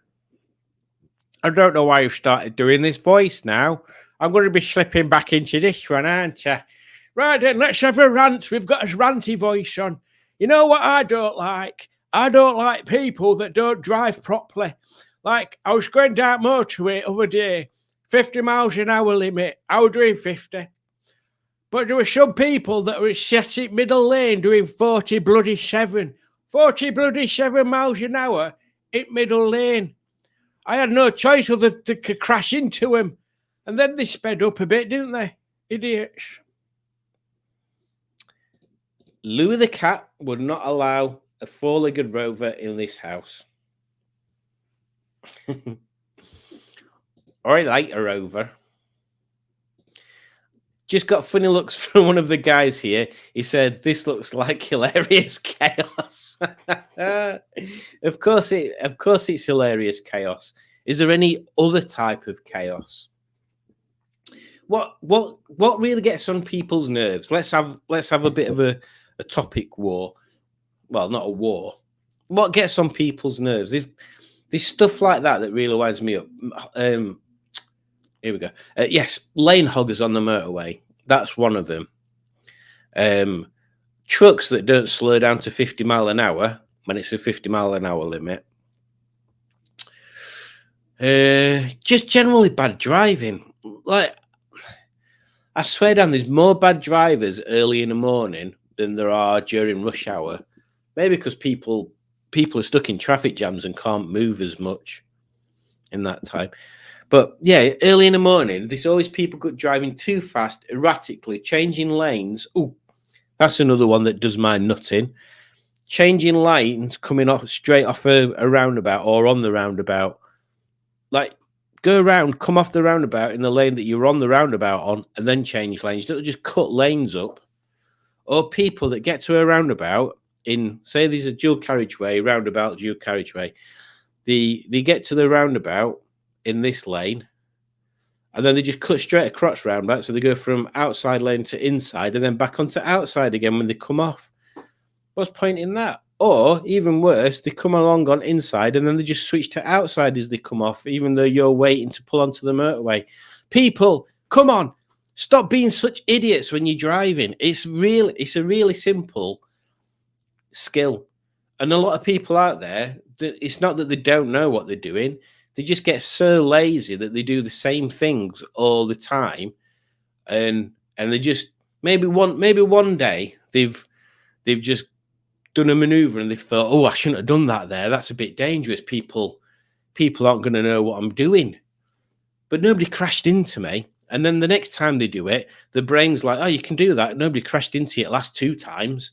I don't know why I've started doing this voice now. I'm going to be slipping back into this one, aren't I? Right then, let's have a rant. We've got a ranty voice on. You know what I don't like? I don't like people that don't drive properly. Like, I was going down motorway the other day, 50 miles an hour limit. I was doing 50. But there were some people that were set in middle lane doing 40 bloody 7. 40 bloody 7 miles an hour in middle lane. I had no choice other to crash into him. And then they sped up a bit, didn't they? Idiots. Louis the Cat would not allow a four-legged Rover in this house. I like a Rover. Just got funny looks from one of the guys here. He said, this looks like hilarious chaos. Of course it's hilarious chaos. Is there any other type of chaos? What really gets on people's nerves? Let's have a bit of a topic war. Well, not a war. What gets on people's nerves? There's stuff like that really winds me up. Here we go. Yes, lane hoggers on the motorway. That's one of them. Trucks that don't slow down to 50 mile an hour when it's a 50 mile an hour limit. Just generally bad driving. Like, I swear down, there's more bad drivers early in the morning than there are during rush hour. Maybe because people are stuck in traffic jams and can't move as much in that time. But yeah, early in the morning, there's always people driving too fast, erratically, changing lanes. Oh, that's another one that does my nutting. Changing lanes, coming off straight off a roundabout or on the roundabout. Like, go around, come off the roundabout in the lane that you're on the roundabout on, and then change lanes. Don't just cut lanes up. Or people that get to a roundabout in, say there's a dual carriageway, roundabout, dual carriageway. They get to the roundabout in this lane, and then they just cut straight across roundabout. So they go from outside lane to inside and then back onto outside again when they come off. What's the point in that? Or even worse, they come along on inside and then they just switch to outside as they come off, even though you're waiting to pull onto the motorway. People, come on, stop being such idiots when you're driving. It's a really simple skill. And a lot of people out there, it's not that they don't know what they're doing. They just get so lazy that they do the same things all the time. And they just, maybe one day they've just done a maneuver and they've thought, oh, I shouldn't have done that there. That's a bit dangerous. People aren't going to know what I'm doing. But nobody crashed into me. And then the next time they do it, the brain's like, oh, you can do that. Nobody crashed into you last 2 times.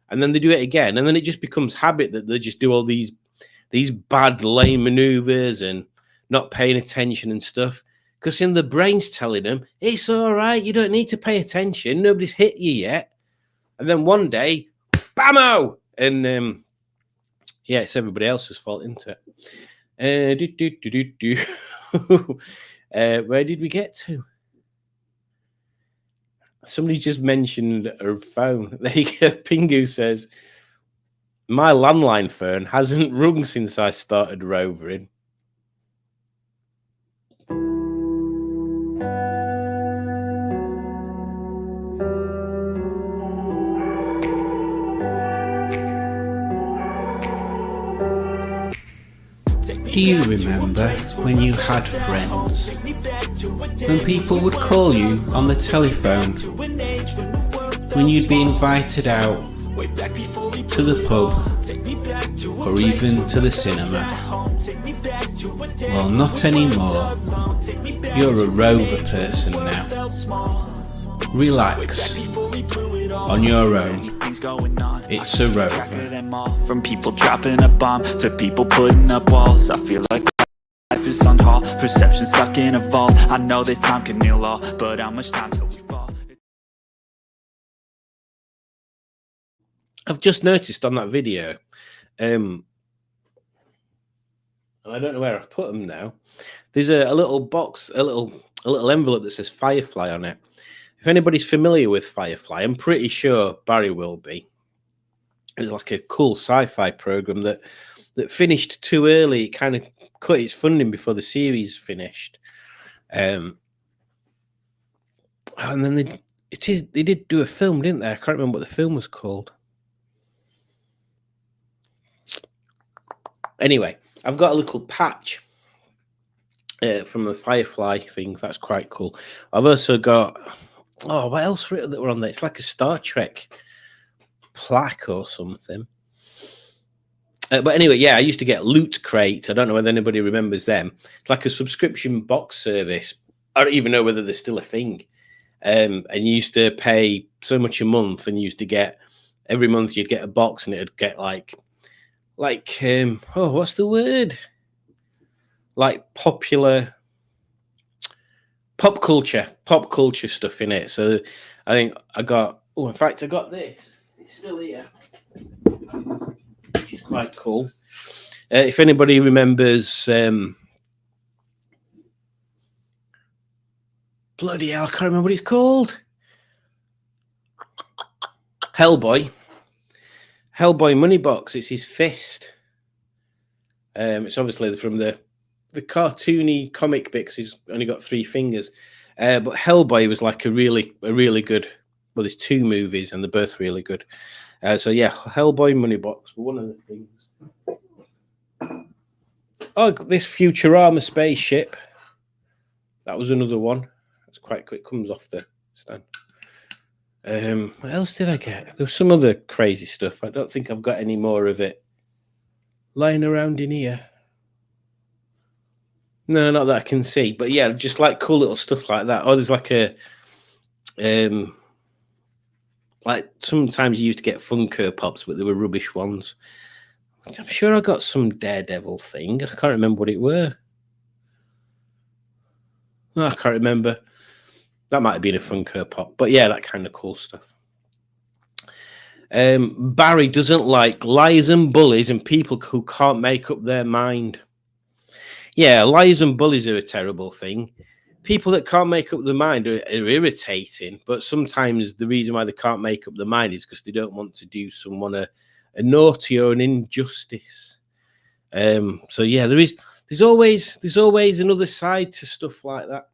And then they do it again. And then it just becomes habit that they just do all these bad lane maneuvers and not paying attention and stuff. Because in the brain's telling them, it's all right. You don't need to pay attention. Nobody's hit you yet. And then one day, bammo! And yeah, it's everybody else's fault, isn't it? Where did we get to? Somebody just mentioned her phone. There you go. Pingu says, my landline phone hasn't rung since I started rovering. Do you remember when you had friends? When people would call you on the telephone? When you'd be invited out to the pub or even to the cinema? Well, not anymore. You're a rover person now. Relax. On your own. It's a rover. From people dropping a bomb to people putting up walls, I feel like life is on hold, perception stuck in a vault. I know that time can heal all, but how much time till we fall? I've just noticed on that video, and I don't know where I've put them now. There's a little box, a little envelope that says Firefly on it. If anybody's familiar with Firefly, I'm pretty sure Barry will be. It was like a cool sci-fi program that finished too early. It kind of cut its funding before the series finished. And then they did do a film, didn't they? I can't remember what the film was called. Anyway, I've got a little patch from the Firefly thing. That's quite cool. I've also got, what else that were on there? It's like a Star Trek plaque or something. But anyway, yeah, I used to get Loot Crate. I don't know whether anybody remembers them. It's like a subscription box service. I don't even know whether there's still a thing. And you used to pay so much a month, and you used to get every month you'd get a box, and it'd get like what's the word? Like pop culture stuff in it. So I think I got. Oh, in fact, I got this. It's still here, which is quite cool. If anybody remembers, bloody hell, I can't remember what it's called. Hellboy money box. It's his fist. It's obviously from the cartoony comic bit, because he's only got 3 fingers. But Hellboy was like a really good. Well, there's 2 movies, and they're both really good. So yeah, Hellboy money box for one of the things. Oh, this Futurama spaceship. That was another one. That's quite quick. Comes off the stand. What else did I get? There was some other crazy stuff. I don't think I've got any more of it lying around in here. No, not that I can see. But yeah, just like cool little stuff like that. Oh, there's like a like sometimes you used to get Funko Pops, but they were rubbish ones. I'm sure I got some Daredevil thing. I can't remember what it were. Oh, I can't remember. That might have been a Funko Pop. But yeah, that kind of cool stuff. Barry doesn't like lies and bullies and people who can't make up their mind. Yeah, lies and bullies are a terrible thing. People that can't make up their mind are irritating, but sometimes the reason why they can't make up their mind is because they don't want to do someone a naughty or an injustice. So yeah, there's always another side to stuff like that.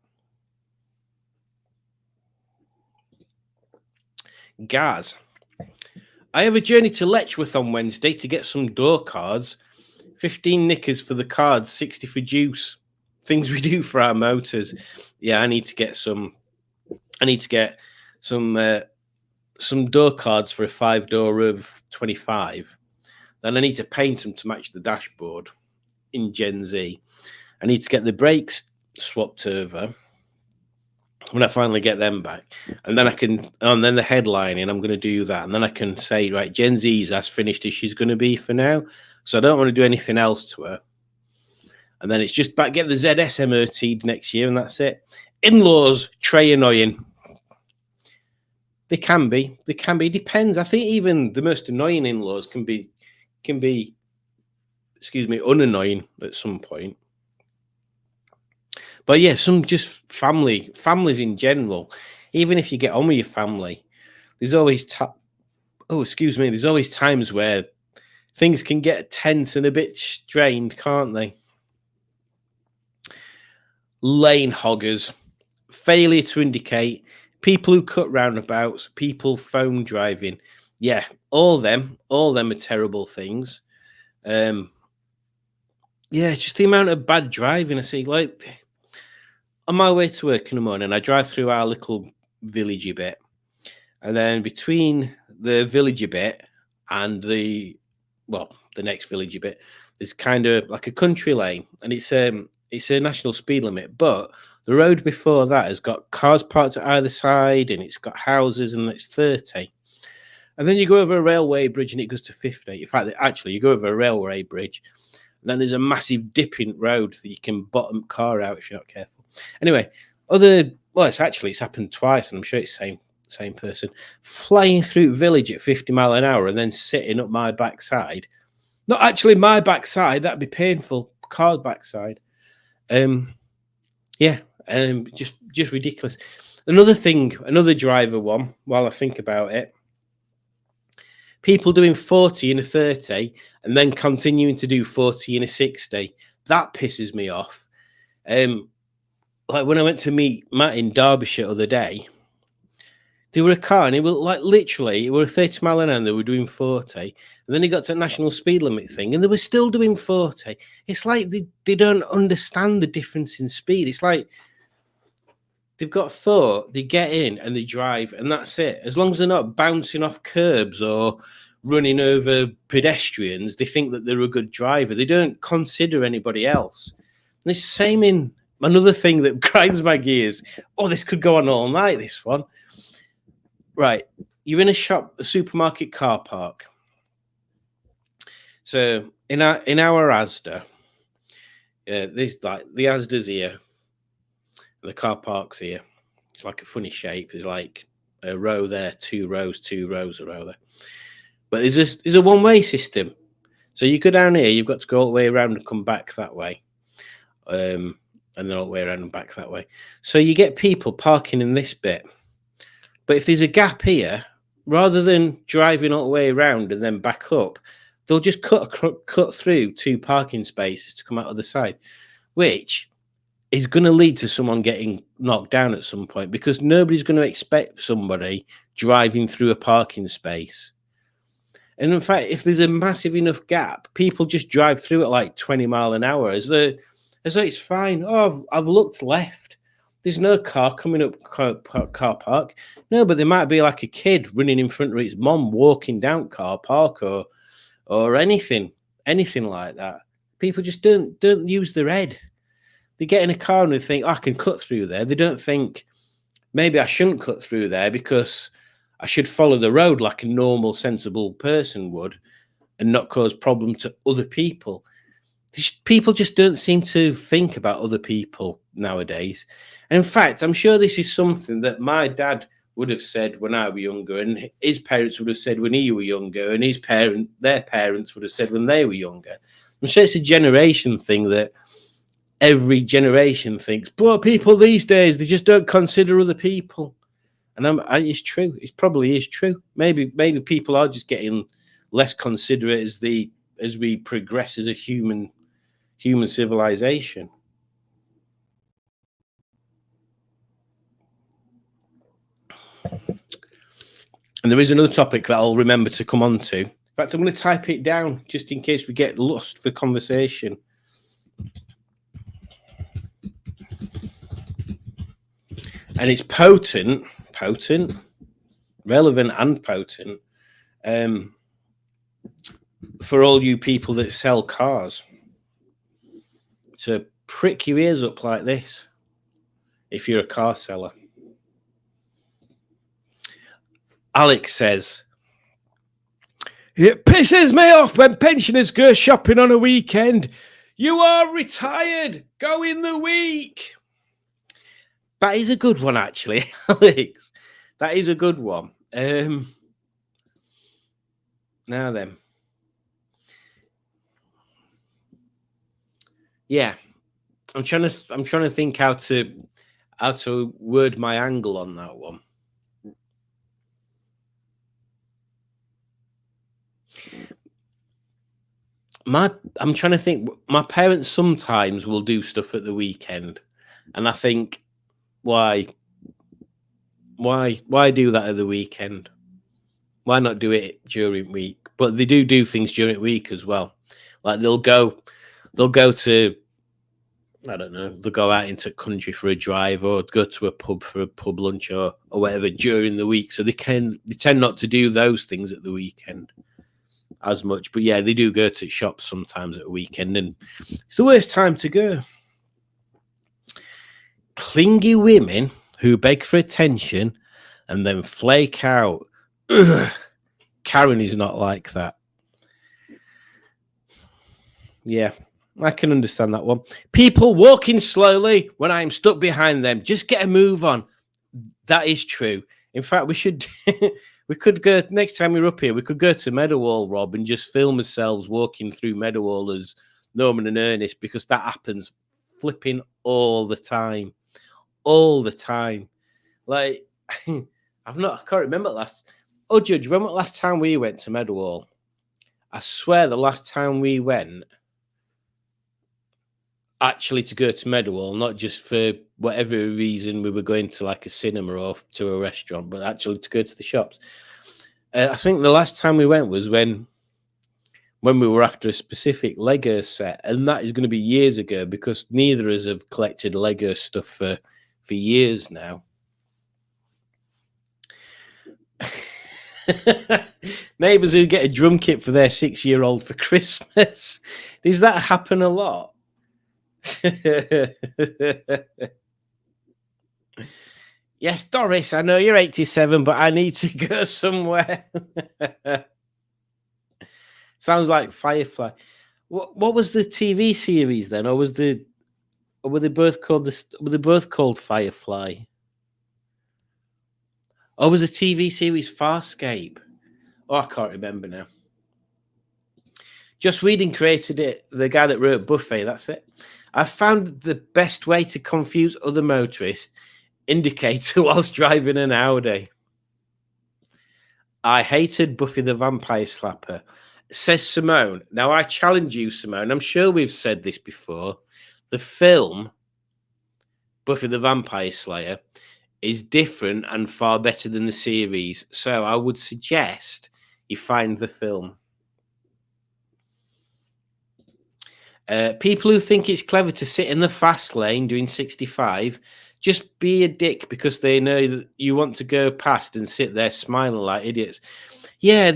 Gaz, I have a journey to Letchworth on Wednesday to get some door cards. 15 knickers for the cards, 60 for juice. Things we do for our motors. Yeah, I need to get some door cards for a 5-door of 25. Then I need to paint them to match the dashboard in Gen Z. I need to get the brakes swapped over when I finally get them back. And then then the headlining, I'm going to do that. And then I can say, right, Gen Z's as finished as she's going to be for now. So I don't want to do anything else to her. And then it's just back, get the ZS MOT'd next year, and that's it. In-laws, Trey annoying. They can be. They can be. It depends. I think even the most annoying in-laws can be, excuse me, unannoying at some point. But yeah, some just families in general. Even if you get on with your family, there's always there's always times where things can get tense and a bit strained, can't they? Lane hoggers, failure to indicate, people who cut roundabouts, people phone driving. Yeah, all them are terrible things. Yeah, it's just the amount of bad driving I see. Like on my way to work in the morning, I drive through our little villagey bit, and then between the villagey bit and the next villagey bit, there's kind of like a country lane, and it's a national speed limit, but the road before that has got cars parked at either side, and it's got houses, and it's 30. And then you go over a railway bridge, and it goes to 50. In fact, actually, you go over a railway bridge, and then there's a massive dipping road that you can bottom car out if you're not careful. Anyway, it's happened twice, and I'm sure it's same person flying through village at 50 mile an hour and then sitting up my backside. Not actually my backside, that'd be painful. Car's backside. Just ridiculous. Another driver one, while I think about it. People doing 40 in a 30 and then continuing to do 40 in a 60. That pisses me off. Like when I went to meet Matt in Derbyshire the other day, there were a car and it was like literally, it were 30 mile an hour and they were doing 40. And then he got to a national speed limit thing and they were still doing 40. It's like they don't understand the difference in speed. It's like they've got thought, they get in and they drive and that's it. As long as they're not bouncing off curbs or running over pedestrians, they think that they're a good driver. They don't consider anybody else. And it's the same in another thing that grinds my gears. Oh, this could go on all night, this one. Right, you're in a supermarket car park. So in our Asda, this like the Asda's here, the car park's here. It's like a funny shape. There's like a row there, two rows, a row there. But there's a one-way system. So you go down here, you've got to go all the way around and come back that way. And then all the way around and back that way. So you get people parking in this bit. But if there's a gap here, rather than driving all the way around and then back up, they'll just cut through 2 parking spaces to come out of the side, which is going to lead to someone getting knocked down at some point because nobody's going to expect somebody driving through a parking space. And in fact, if there's a massive enough gap, people just drive through at like 20 mile an hour as though it's fine. Oh, I've looked left. There's no car coming up car park. No, but there might be like a kid running in front of his mom walking down car park or anything like that. People just don't use their head. They get in a car and they think, I can cut through there. They don't think, maybe I shouldn't cut through there because I should follow the road like a normal, sensible person would and not cause problem to other people. People just don't seem to think about other people nowadays. And in fact, I'm sure this is something that my dad would have said when I was younger, and his parents would have said when he was younger, and their parents would have said when they were younger. I'm sure it's a generation thing that every generation thinks, but people these days, they just don't consider other people. And it's true. It probably is true. Maybe people are just getting less considerate as we progress as a human civilization. And there is another topic that I'll remember to come on to. In fact, I'm going to type it down just in case we get lost for conversation. And it's potent, relevant and potent for all you people that sell cars. So prick your ears up like this if you're a car seller. Alex says, it pisses me off when pensioners go shopping on a weekend. You are retired. Go in the week. That is a good one, actually, Alex. That is a good one. Now then. Yeah. I'm trying to think how to word my angle on that one. I'm trying to think. My parents sometimes will do stuff at the weekend, and I think, why do that at the weekend? Why not do it during week? But they do things during week as well. Like they'll go to, I don't know, they'll go out into country for a drive or go to a pub for a pub lunch or whatever during the week. So they tend not to do those things at the weekend as much. But yeah, they do go to shops sometimes at the weekend, and it's the worst time to go. Clingy women who beg for attention and then flake out. Ugh. Karen is not like that. Yeah, I can understand that one. People walking slowly when I'm stuck behind them. Just get a move on. That is true. In fact, we should we could go next time we're up here. We could go to Meadowhall, Rob, and just film ourselves walking through Meadowhall as Norman and Ernest, because that happens flipping all the time. All the time. Like, I can't remember last. Oh, Judge, when was the last time we went to Meadowhall? I swear the last time we went, actually to go to Meadowhall, not just for whatever reason we were going to like a cinema or to a restaurant, but actually to go to the shops. I think the last time we went was when we were after a specific Lego set, and that is going to be years ago because neither of us have collected Lego stuff for years now. Neighbours who get a drum kit for their 6-year-old for Christmas. Does that happen a lot? Yes, Doris, I know you're 87, but I need to go somewhere. Sounds like Firefly. What was the TV series then, or were they both called Firefly? Or was the TV series Farscape? Oh, I can't remember now. Joss Whedon created it, the guy that wrote Buffy, that's it. I found the best way to confuse other motorists, indicator whilst driving an Audi. I hated Buffy the Vampire Slapper, says Simone. Now, I challenge you, Simone. I'm sure we've said this before. The film, Buffy the Vampire Slayer, is different and far better than the series. So I would suggest you find the film. People who think it's clever to sit in the fast lane doing 65, just be a dick because they know that you want to go past and sit there smiling like idiots. Yeah,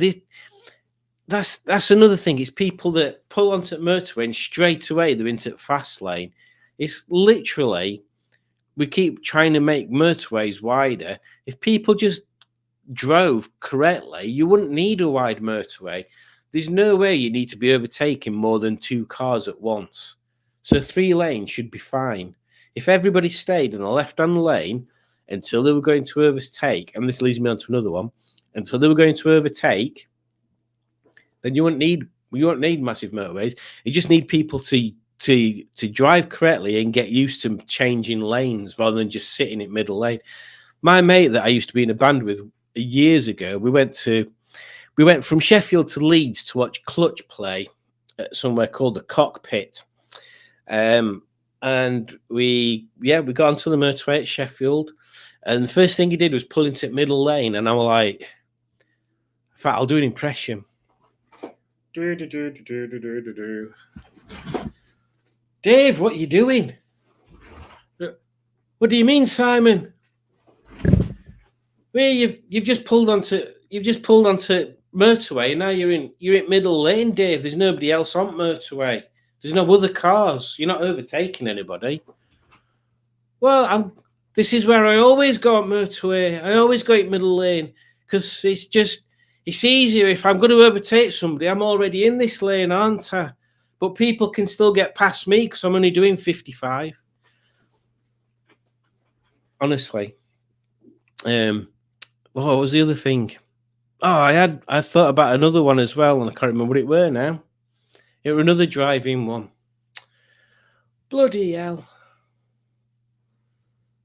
that's another thing. It's people that pull onto the motorway and straight away they're into the fast lane. It's literally, we keep trying to make motorways wider. If people just drove correctly, you wouldn't need a wide motorway. There's no way you need to be overtaking more than 2 cars at once. So 3 lanes should be fine. If everybody stayed in the left-hand lane until they were going to overtake, and this leads me on to another one, until they were going to overtake, then you won't need massive motorways. You just need people to drive correctly and get used to changing lanes rather than just sitting in middle lane. My mate that I used to be in a band with years ago, we went from Sheffield to Leeds to watch Clutch play at somewhere called the Cockpit. And we got onto the motorway at Sheffield, and the first thing he did was pull into middle lane, and I was like, in fact, I'll do an impression. Dave, what are you doing? What do you mean, Simon? Well, you've just pulled onto motorway, and now you're in middle lane, Dave. There's nobody else on motorway. There's no other cars. You're not overtaking anybody. Well, this is where I always go on motorway. I always go in middle lane because it's easier. If I'm going to overtake somebody, I'm already in this lane, aren't I? But people can still get past me because I'm only doing 55. Honestly. Oh, what was the other thing? Oh, I thought about another one as well, and I can't remember what it were now. It were another driving one. Bloody hell!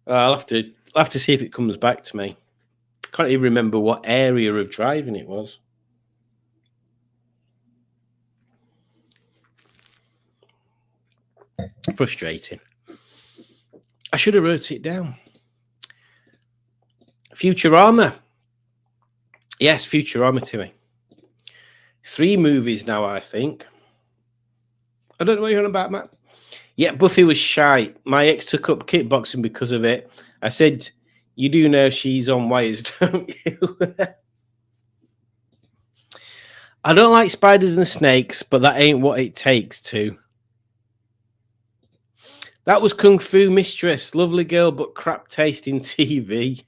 I'll have to see if it comes back to me. Can't even remember what area of driving it was. Frustrating. I should have wrote it down. Futurama. Yes, Futurama, Timmy. 3 movies now, I think. I don't know what you're on about, Matt. Yeah, Buffy was shy. My ex took up kickboxing because of it. I said, you do know she's on wires, don't you? I don't like spiders and snakes, but that ain't what it takes to. That was Kung Fu Mistress. Lovely girl, but crap tasting TV.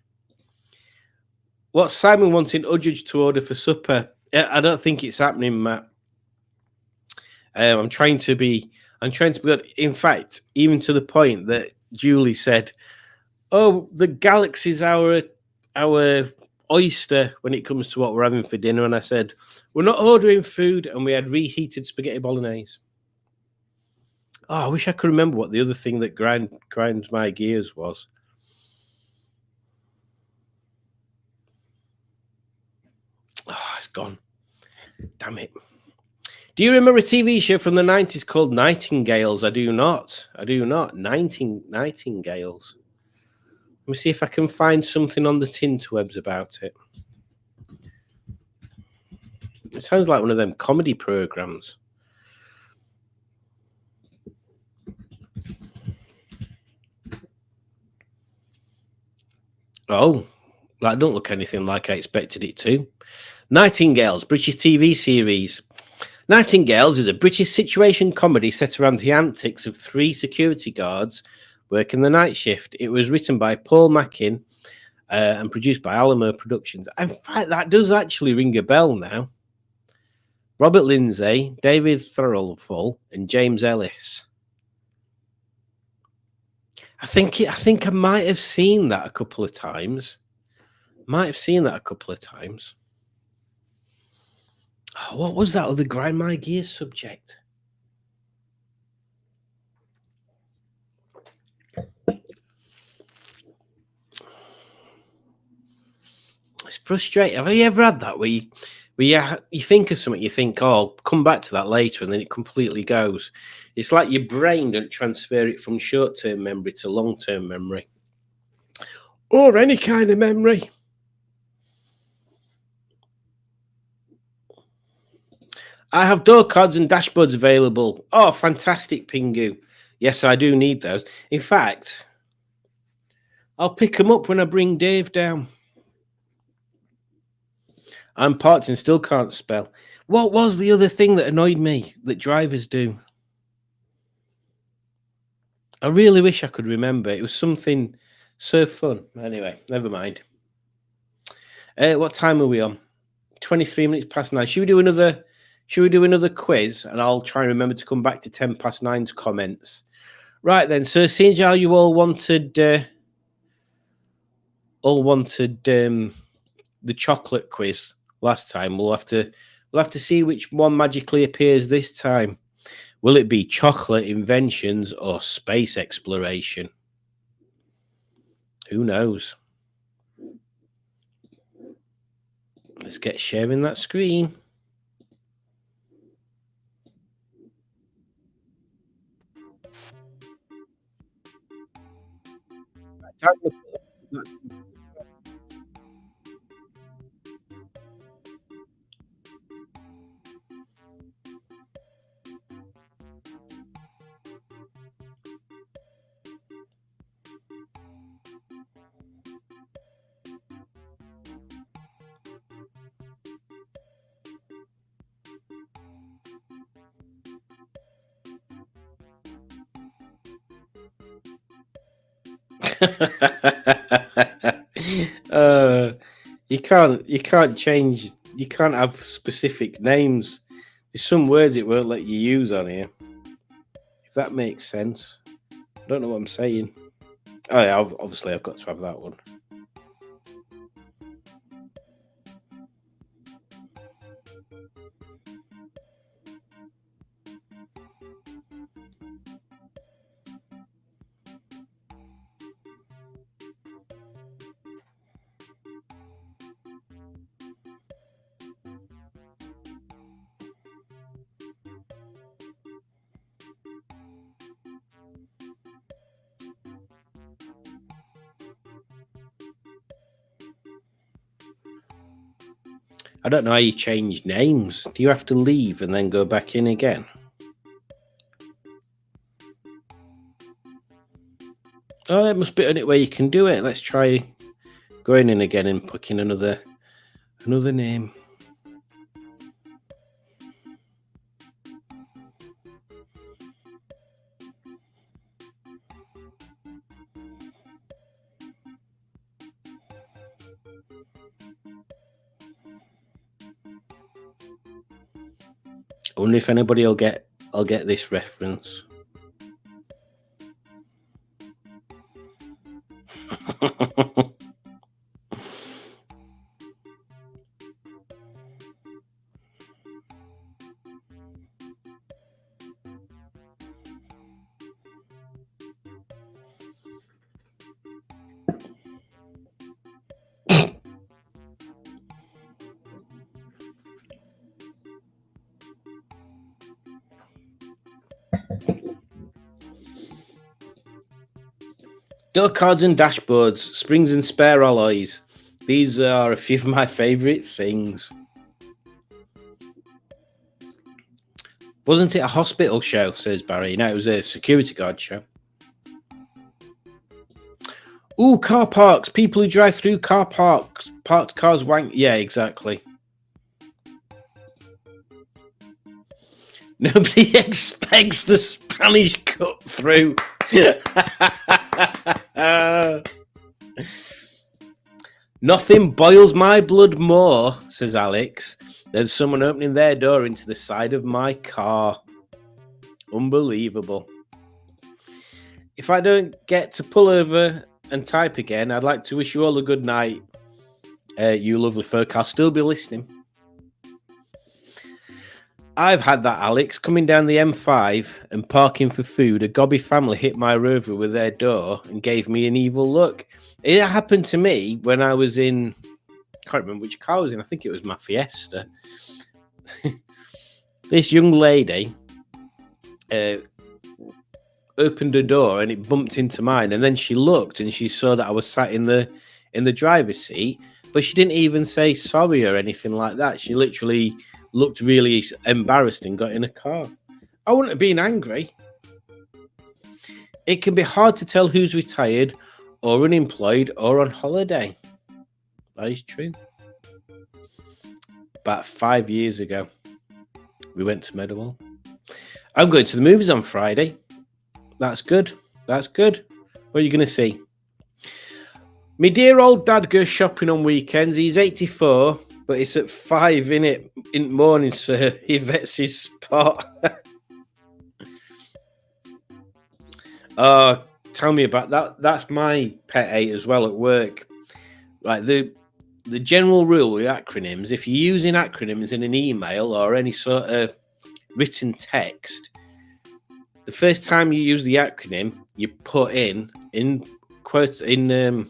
What's Simon wanting Udge to order for supper? I don't think it's happening, Matt. I'm trying to be good. In fact, even to the point that Julie said, "Oh, the galaxy's our oyster when it comes to what we're having for dinner." And I said, "We're not ordering food," and we had reheated spaghetti bolognese. Oh, I wish I could remember what the other thing that grinds my gears was. Oh, it's gone. Damn it. Do you remember a TV show from the 90s called Nightingales? I do not. Nightingales. Let me see if I can find something on the tinterwebs about it. It sounds like one of them comedy programs. Oh, that don't look anything like I expected it to. Nightingales, British TV series. Nightingales is a British situation comedy set around the antics of 3 security guards working the night shift. It was written by Paul Mackin and produced by Alamo Productions. In fact, that does actually ring a bell now. Robert Lindsay, David Thirlfull, and James Ellis. I think I might have seen that a couple of times. Oh, what was that other grind my gears subject? It's frustrating. Have you ever had that where you think of something, you think, oh, I'll come back to that later, and then it completely goes. It's like your brain don't transfer it from short-term memory to long-term memory. Or any kind of memory. I have door cards and dashboards available. Oh, fantastic, Pingu. Yes, I do need those. In fact, I'll pick them up when I bring Dave down. I'm parked and still can't spell. What was the other thing that annoyed me that drivers do? I really wish I could remember. It was something so fun. Anyway, never mind. What time are we on? 23 minutes past 9. Should we do another quiz? And I'll try and remember to come back to 10 past 9's comments. Right then. So seeing how you all wanted the chocolate quiz last time, we'll have to see which one magically appears this time. Will it be chocolate inventions or space exploration? Who knows? Let's get sharing that screen. You can't change. You can't have specific names. There's some words it won't let you use on here. If that makes sense. I don't know what I'm saying. Oh yeah, obviously I've got to have that one. I don't know how you change names. Do you have to leave and then go back in again? Oh, it must be a way you can do it. Let's try going in again and picking another name. I wonder if anybody will get this reference. Door cards and dashboards, springs and spare alloys. These are a few of my favourite things. Wasn't it a hospital show, says Barry? No, it was a security guard show. Ooh, car parks. People who drive through car parks. Parked cars wank. Yeah, exactly. Nobody expects the Spanish cut through. Nothing boils my blood more, says Alex, than someone opening their door into the side of my car. Unbelievable. If I don't get to pull over and type again, I'd like to wish you all a good night, you lovely folk. I'll still be listening. I've had that, Alex. Coming down the M5 and parking for food, a gobby family hit my Rover with their door and gave me an evil look. It happened to me when I was in... I can't remember which car I was in. I think it was my Fiesta. This young lady opened a door and it bumped into mine. And then she looked and she saw that I was sat in the driver's seat. But she didn't even say sorry or anything like that. She literally... looked really embarrassed and got in a car. I wouldn't have been angry. It can be hard to tell who's retired or unemployed or on holiday. That is true. About 5 years ago, we went to Meadowhall. I'm going to the movies on Friday. That's good. That's good. What are you going to see? My dear old dad goes shopping on weekends. He's 84. But it's at 5 in the morning, so he vets his spot. Tell me about that. That's my pet hate as well at work. Like the general rule with acronyms, if you're using acronyms in an email or any sort of written text, the first time you use the acronym, you put in quotes in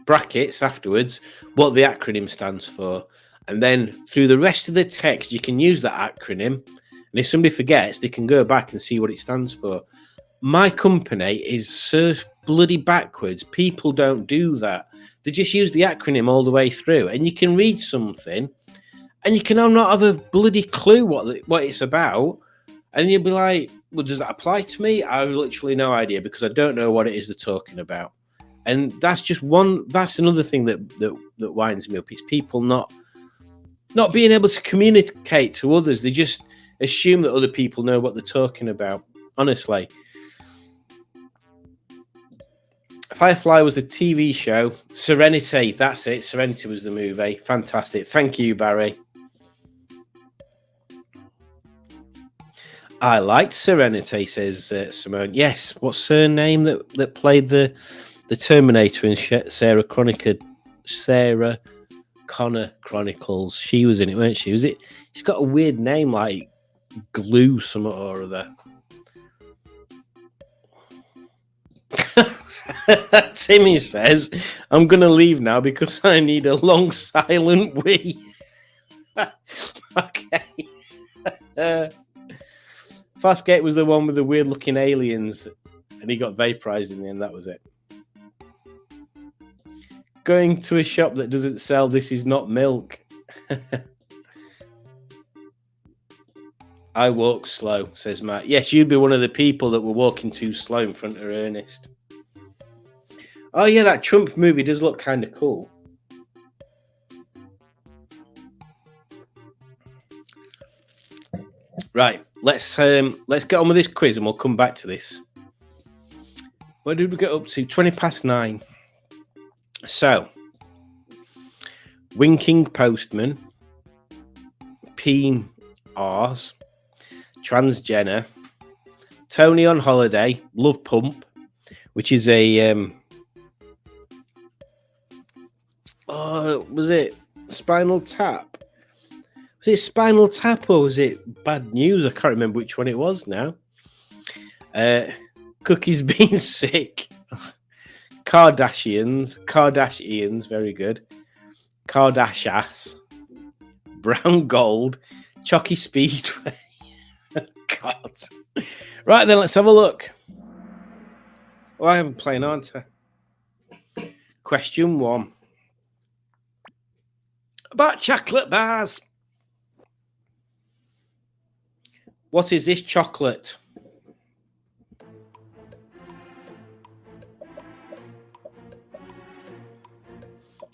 brackets afterwards what the acronym stands for, and then through the rest of the text you can use that acronym, and if somebody forgets they can go back and see what it stands for. My company is so bloody backwards. People don't do that. They just use the acronym all the way through, and you can read something and you can not have a bloody clue what it's about, and you'll be like, well, does that apply to me? I have literally no idea because I don't know what it is they're talking about. And that's just that's another thing that winds me up. It's people not being able to communicate to others. They just assume that other people know what they're talking about. Honestly. Firefly was a TV show. Serenity, that's it. Serenity was the movie. Fantastic. Thank you, Barry. I liked Serenity, says Simone. Yes, what's her name that played the Terminator in Sarah Connor Chronicles? She was in it, weren't she? She's got a weird name like Glue something or other. Timmy says, I'm going to leave now because I need a long silent wee. Okay. Fastgate was the one with the weird looking aliens and he got vaporized in the end. That was it. going to a shop that doesn't sell This Is Not Milk. I walk slow, says Matt. Yes, you'd be one of the people that were walking too slow in front of Ernest. Oh, yeah, that Trump movie does look kind of cool. Right, let's get on with this quiz and we'll come back to this. Where did we get up to? 9:20. So, Winking Postman, Peen R's, Transgender, Tony on Holiday, Love Pump, which is a was it Spinal Tap? Was it Spinal Tap or was it Bad News? I can't remember which one it was now. Cookies Being Sick, Kardashians, very good. Kardashias, Brown Gold, Chalky Speedway. God. Right then, let's have a look. Oh, I am playing, aren't I? Question 1. About chocolate bars. What is this chocolate?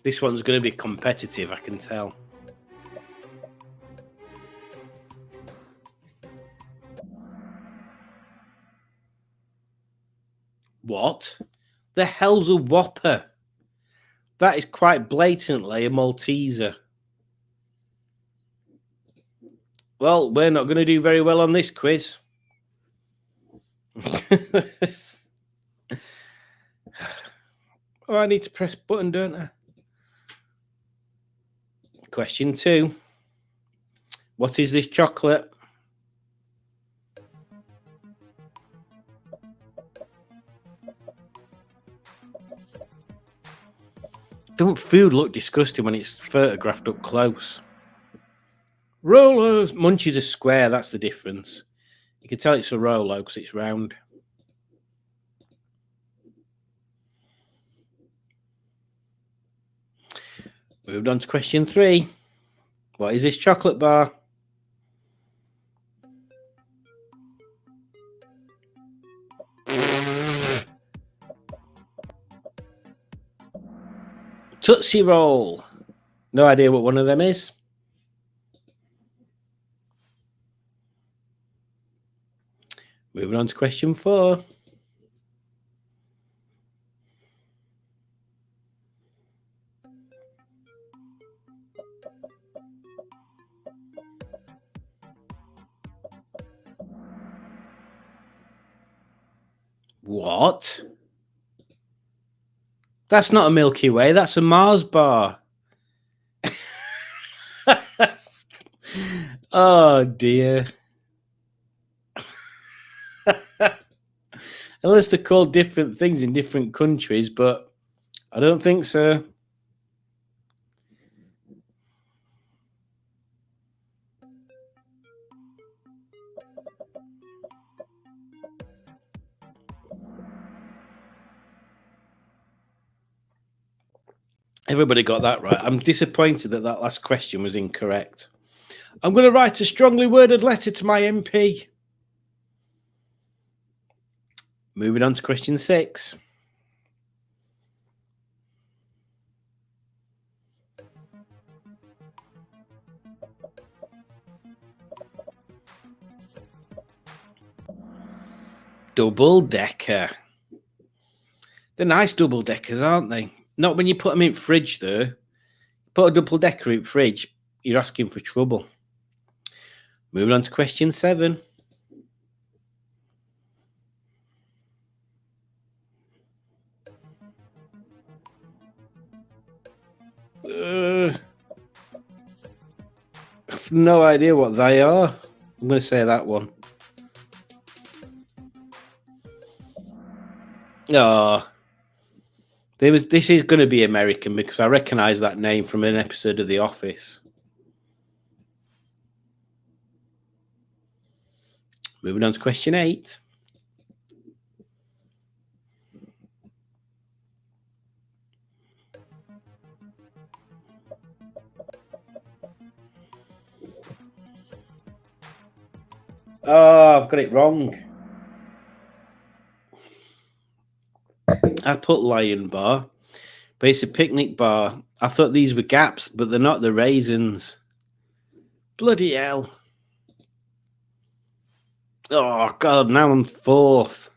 This one's going to be competitive, I can tell. What? The hell's a Whopper? That is quite blatantly a Malteser. Well, we're not going to do very well on this quiz. Oh, I need to press button, don't I? Question 2. What is this chocolate? Don't food look disgusting when it's photographed up close? Rollers. Munchies are square, that's the difference. You can tell it's a Rolo because it's round. Moved on to question 3. What is this chocolate bar? Tootsie Roll. No idea what one of them is. Moving on to question 4. What? That's not a Milky Way. That's a Mars bar. Oh, dear. Unless they're called different things in different countries, but I don't think so. Everybody got that right. I'm disappointed that that last question was incorrect. I'm going to write a strongly worded letter to my MP. Moving on to question 6. Double decker. They're nice double deckers, aren't they? Not when you put them in fridge, though. Put a double decker in fridge, you're asking for trouble. Moving on to question 7. I've no idea what they are. I'm going to say that one. Oh, this is going to be American because I recognise that name from an episode of The Office. Moving on to question 8. Oh, I've got it wrong. I put Lion Bar, but it's a picnic bar. I thought these were gaps, but they're not. The raisins. Bloody hell. Oh, God, now I'm fourth.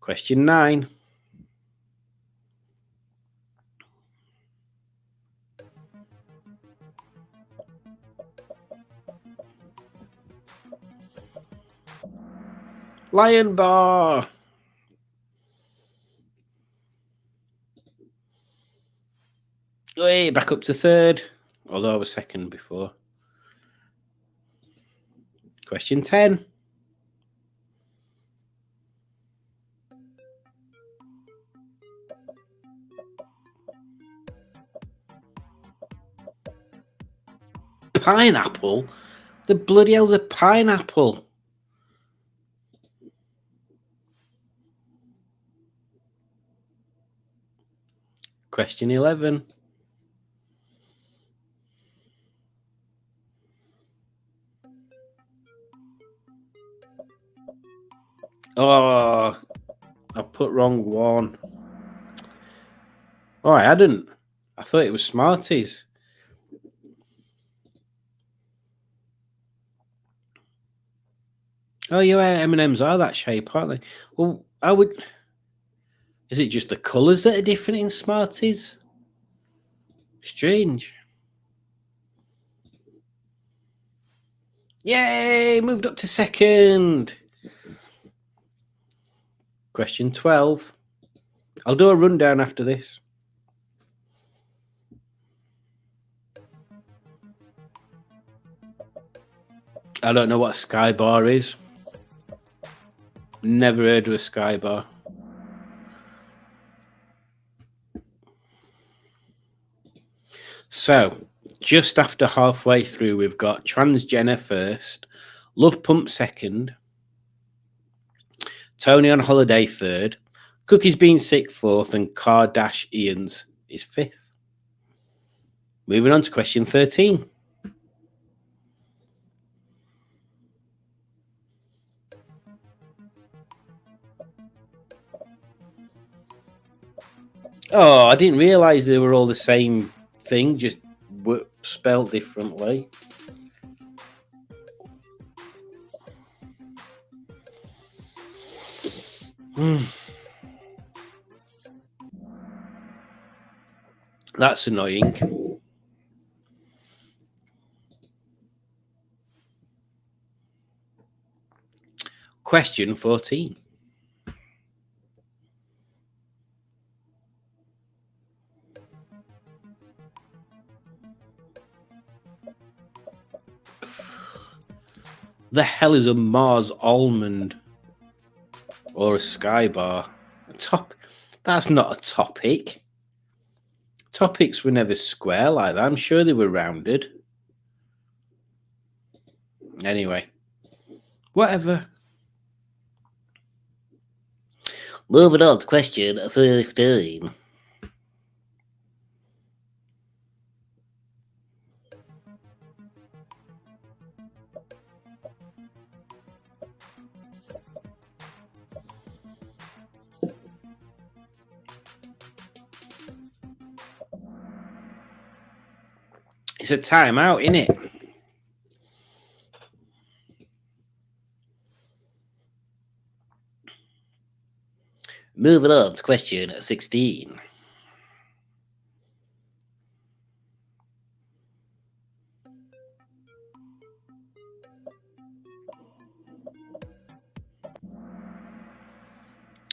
Question 9. Lion Bar. Hey, back up to third, although I was second before. Question 10. Pineapple? The bloody hell's a pineapple? Question 11. Oh, I've put wrong one. Oh, I hadn't. I thought it was Smarties. Oh, yeah, M&M's are that shape, aren't they? Well, I would... Is it just the colours that are different in Smarties? Strange. Yay! Moved up to second. Question 12. I'll do a rundown after this. I don't know what a Sky Bar is. Never heard of a Sky Bar. So, just after halfway through, we've got Transgender first, Love Pump second, Tony on Holiday third, Cookies Being Sick fourth, and Kardashians is fifth. Moving on to question 13. Oh, I didn't realise they were all the same thing, just spelled differently. That's annoying. Question 14. The hell is a Mars almond or a Sky Bar? That's not a topic. Topics were never square like that. I'm sure they were rounded. Anyway, whatever. Moving on to question 15. It's a timeout, isn't it? Moving on to question 16.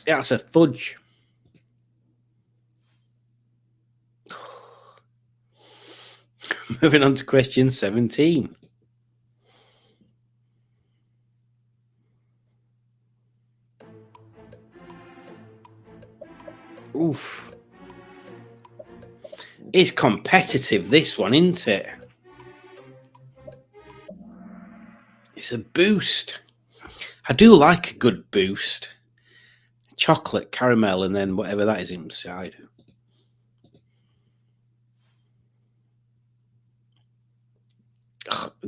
Yeah, it's a fudge. Moving on to question 17. Oof. It's competitive, this one, isn't it? It's a boost. I do like a good boost. Chocolate, caramel, and then whatever that is inside.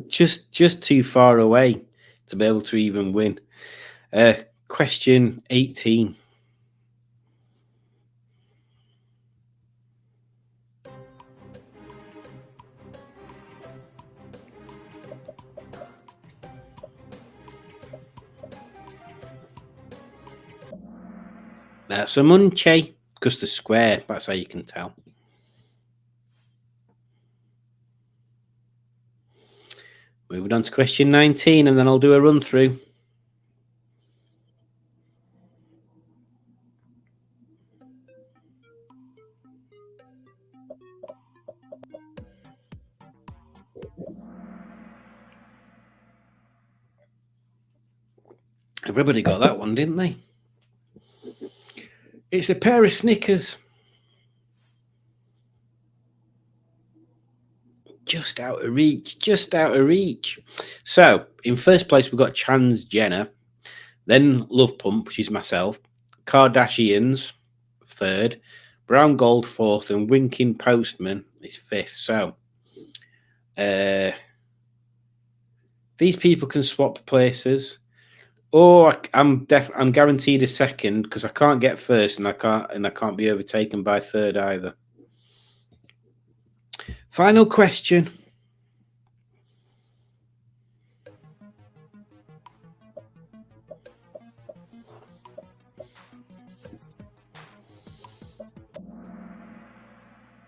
Just too far away to be able to even win. Question 18. That's a munchie, because the square, that's how you can tell. Moving on to question 19, and then I'll do a run through. Everybody got that one, didn't they? It's a pair of Snickers. Just out of reach, just out of reach. So, in first place, we've got Chans Jenner, then Love Pump, which is myself, Kardashians, third, Brown Gold, fourth, and Winking Postman is fifth. So, these people can swap places. Or I'm guaranteed a second because I can't get first and I can't be overtaken by third either. Final question.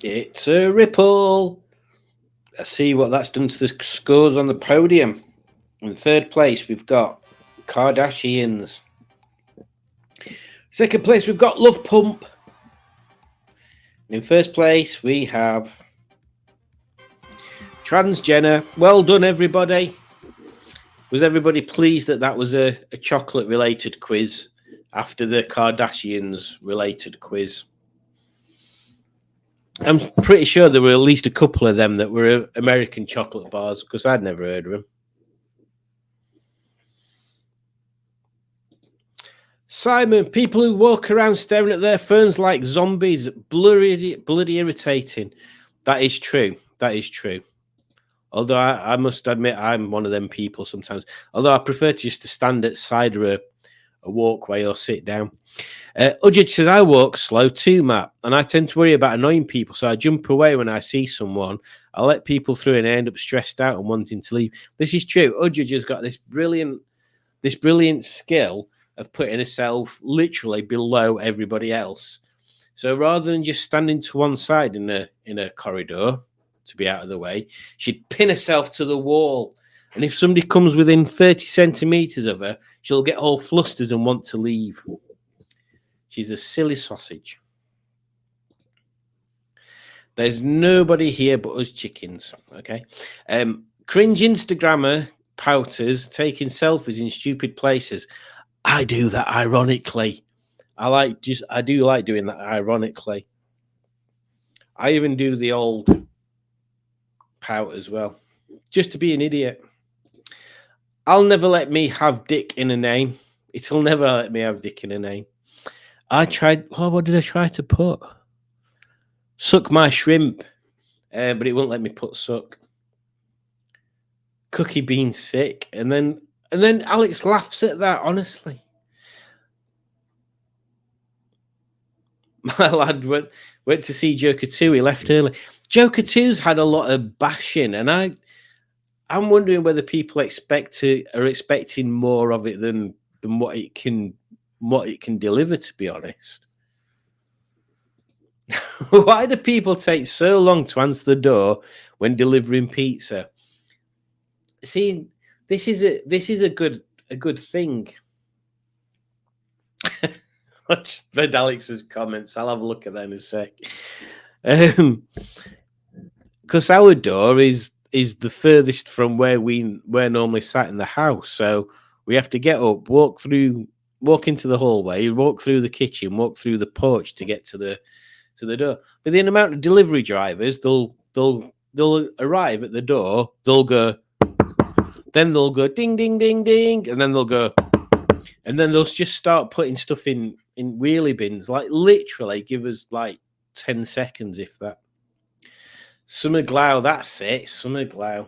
It's a ripple. Let's see what that's done to the scores on the podium. In third place, we've got Kardashians. Second place, we've got Love Pump. In first place, we have Transgender. Well done, everybody. Was everybody pleased that that was a chocolate-related quiz after the Kardashians-related quiz? I'm pretty sure there were at least a couple of them that were American chocolate bars because I'd never heard of them. Simon, people who walk around staring at their phones like zombies, bloody irritating. That is true. That is true. Although I must admit I'm one of them people sometimes. Although I prefer just to stand at the side of a walkway or sit down. Udged says, I walk slow too, Matt, and I tend to worry about annoying people, so I jump away when I see someone. I let people through and I end up stressed out and wanting to leave. This is true. Udged has got this brilliant skill of putting herself literally below everybody else. So rather than just standing to one side in a corridor to be out of the way, she'd pin herself to the wall. And if somebody comes within 30 centimeters of her, she'll get all flustered and want to leave. She's a silly sausage. There's nobody here but us chickens, okay? Cringe Instagrammer pouters taking selfies in stupid places. I do that ironically. I do like doing that ironically. I even do the old pout as well, just to be an idiot. I'll never let me have dick in a name. It'll never let me have dick in a name. I tried. Oh, what did I try to put? Suck my shrimp, but it won't let me put suck. Cookie bean sick, and then Alex laughs at that. Honestly, my lad went to see Joker 2. He left early. Joker 2's had a lot of bashing, and I'm wondering whether people are expecting more of it than what it can deliver, to be honest. Why do people take so long to answer the door when delivering pizza? See, this is a good thing. Let's read Alex's comments. I'll have a look at them in a sec. Because our door is the furthest from where we're normally sat in the house, so we have to get up, walk into the hallway, walk through the kitchen, walk through the porch to get to the door. But the amount of delivery drivers, they'll arrive at the door, they'll go ding ding ding ding, and then they'll go, and then they'll just start putting stuff in wheelie bins, like literally give us like 10 seconds if that. Summer Glow, that's it. Summer Glow.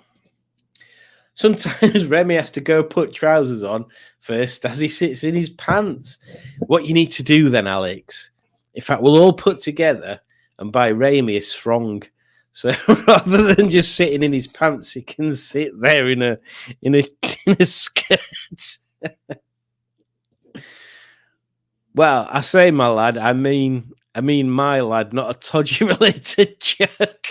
Sometimes Remy has to go put trousers on first as he sits in his pants. What you need to do then, Alex, in fact, we'll all put together and buy Remy a strong. So rather than just sitting in his pants, he can sit there in a skirt. Well, I say my lad, I mean my lad, not a Todgy related joke.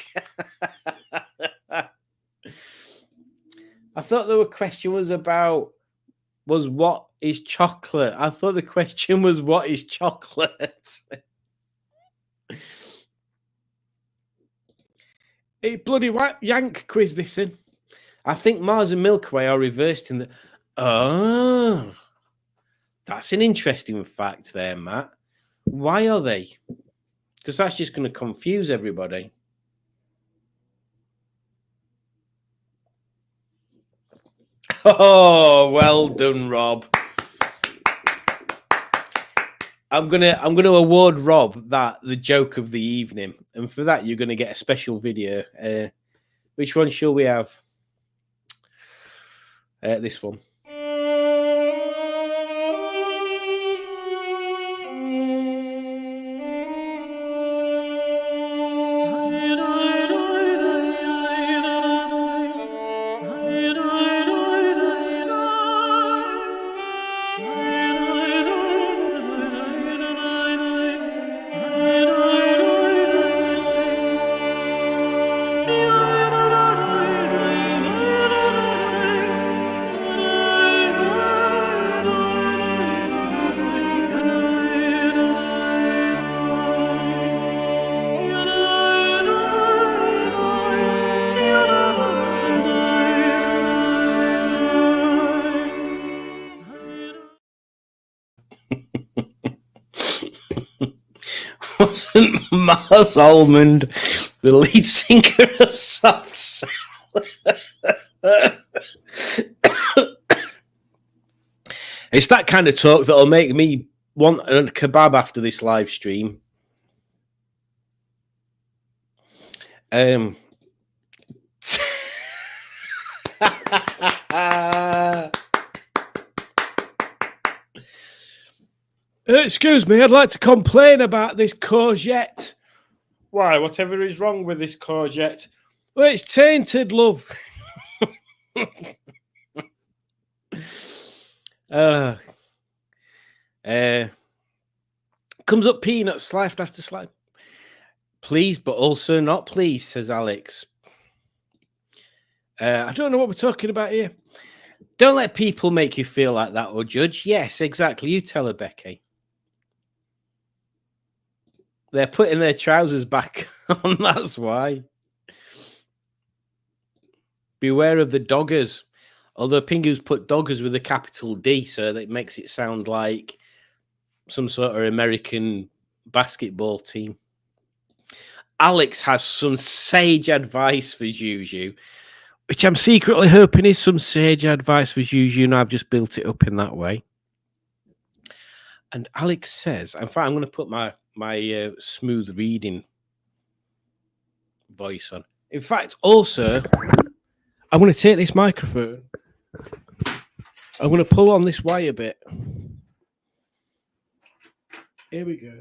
I thought the question was what is chocolate? I thought the question was what is chocolate? It bloody yank quiz this in. I think Mars and Milky Way are reversed in the. Oh, that's an interesting fact there, Matt. Why are they? Because that's just going to confuse everybody. Oh, well done, Rob. I'm gonna award Rob the joke of the evening, and for that you're gonna get a special video. Which one shall we have? This one. Wasn't Mars Almond the lead singer of Soft Cell? It's that kind of talk that'll make me want a kebab after this live stream. Excuse me, I'd like to complain about this courgette. Why? Whatever is wrong with this courgette? Well, it's tainted, love. Comes up peanuts sliced after slice. Please, but also not please, says Alex. I don't know what we're talking about here. Don't let people make you feel like that or judge. Yes, exactly. You tell her, Becky. They're putting their trousers back on, that's why. Beware of the doggers. Although Pingu's put doggers with a capital D, so that makes it sound like some sort of American basketball team. Alex has some sage advice for Juju, which I'm secretly hoping is some sage advice for Juju, and I've just built it up in that way. And Alex says, in fact, I'm going to put my smooth reading voice on. In fact, also, I'm going to take this microphone. I'm going to pull on this wire bit. Here we go.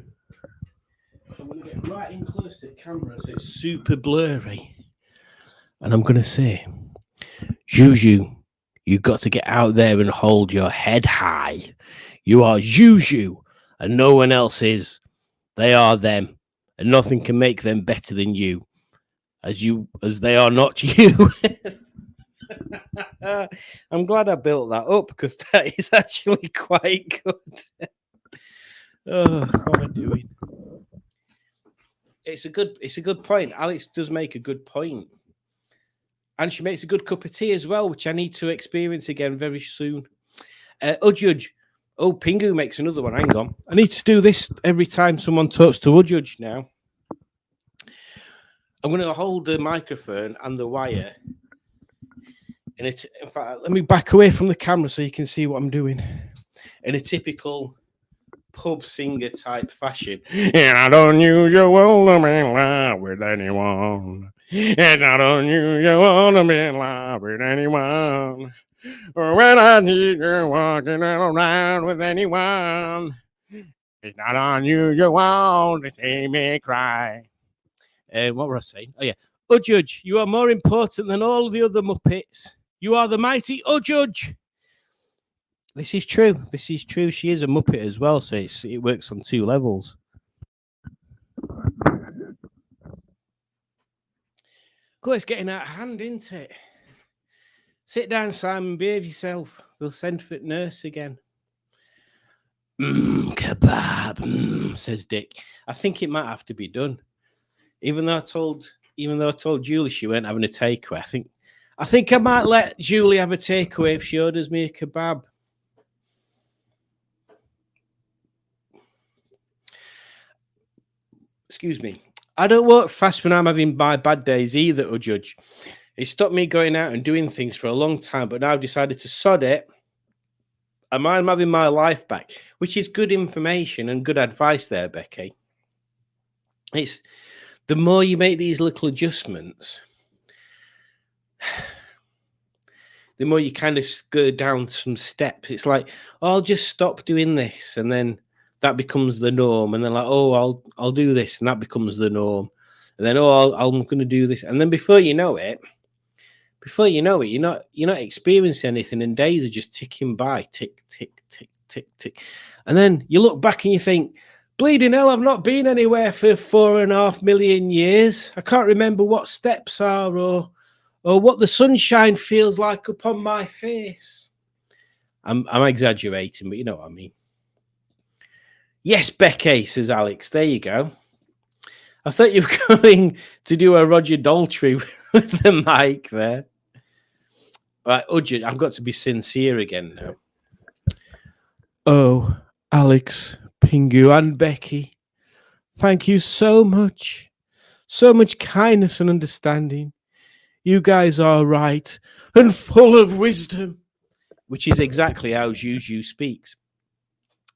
I'm going to get right in close to the camera so it's super blurry. And I'm going to say, Juju, you've got to get out there and hold your head high. You are Juju, and no one else is. They are them, and nothing can make them better than you, as they are not you. I'm glad I built that up because that is actually quite good. Oh, what am I doing? It's a good point. Alex does make a good point. And she makes a good cup of tea as well, which I need to experience again very soon. Udjudge. Oh, Pingu makes another one. Hang on. I need to do this every time someone talks to Udjudge now. I'm going to hold the microphone and the wire. And in fact, let me back away from the camera so you can see what I'm doing. In a typical pub singer type fashion. And I don't usually want to be in love with anyone. It's not unusual to be in love with anyone. Or when I need you walking around with anyone. It's not unusual to see me cry. What were I saying? Oh, yeah. Oh, Judge, you are more important than all the other Muppets. You are the mighty Judge. This is true. This is true. She is a Muppet as well, so it works on two levels. God, it's getting out of hand, isn't it? Sit down, Simon. Behave yourself. They'll send for the nurse again. Kebab, says Dick. I think it might have to be done. Even though I told Julie she weren't having a takeaway, I think I might let Julie have a takeaway if she orders me a kebab. Excuse me. I don't walk fast when I'm having my bad days either, Judge. It stopped me going out and doing things for a long time, but now I've decided to sod it. And I'm having my life back, which is good information and good advice there, Becky. It's the more you make these little adjustments, the more you kind of go down some steps. It's like, oh, I'll just stop doing this, and then that becomes the norm. And then like, oh, I'll do this, and that becomes the norm. And then, oh, I'm going to do this, and then before you know it, you're not experiencing anything, and days are just ticking by, tick, tick, tick, tick, tick. And then you look back and you think, bleeding hell, I've not been anywhere for 4.5 million years. I can't remember what steps are or what the sunshine feels like upon my face. I'm exaggerating, but you know what I mean. Yes, Becky, says Alex. There you go. I thought you were going to do a Roger Daltrey with the mic there. Right, Udge, I've got to be sincere again now. Oh, Alex, Pingu, and Becky, thank you so much. So much kindness and understanding. You guys are right and full of wisdom, which is exactly how Juju speaks.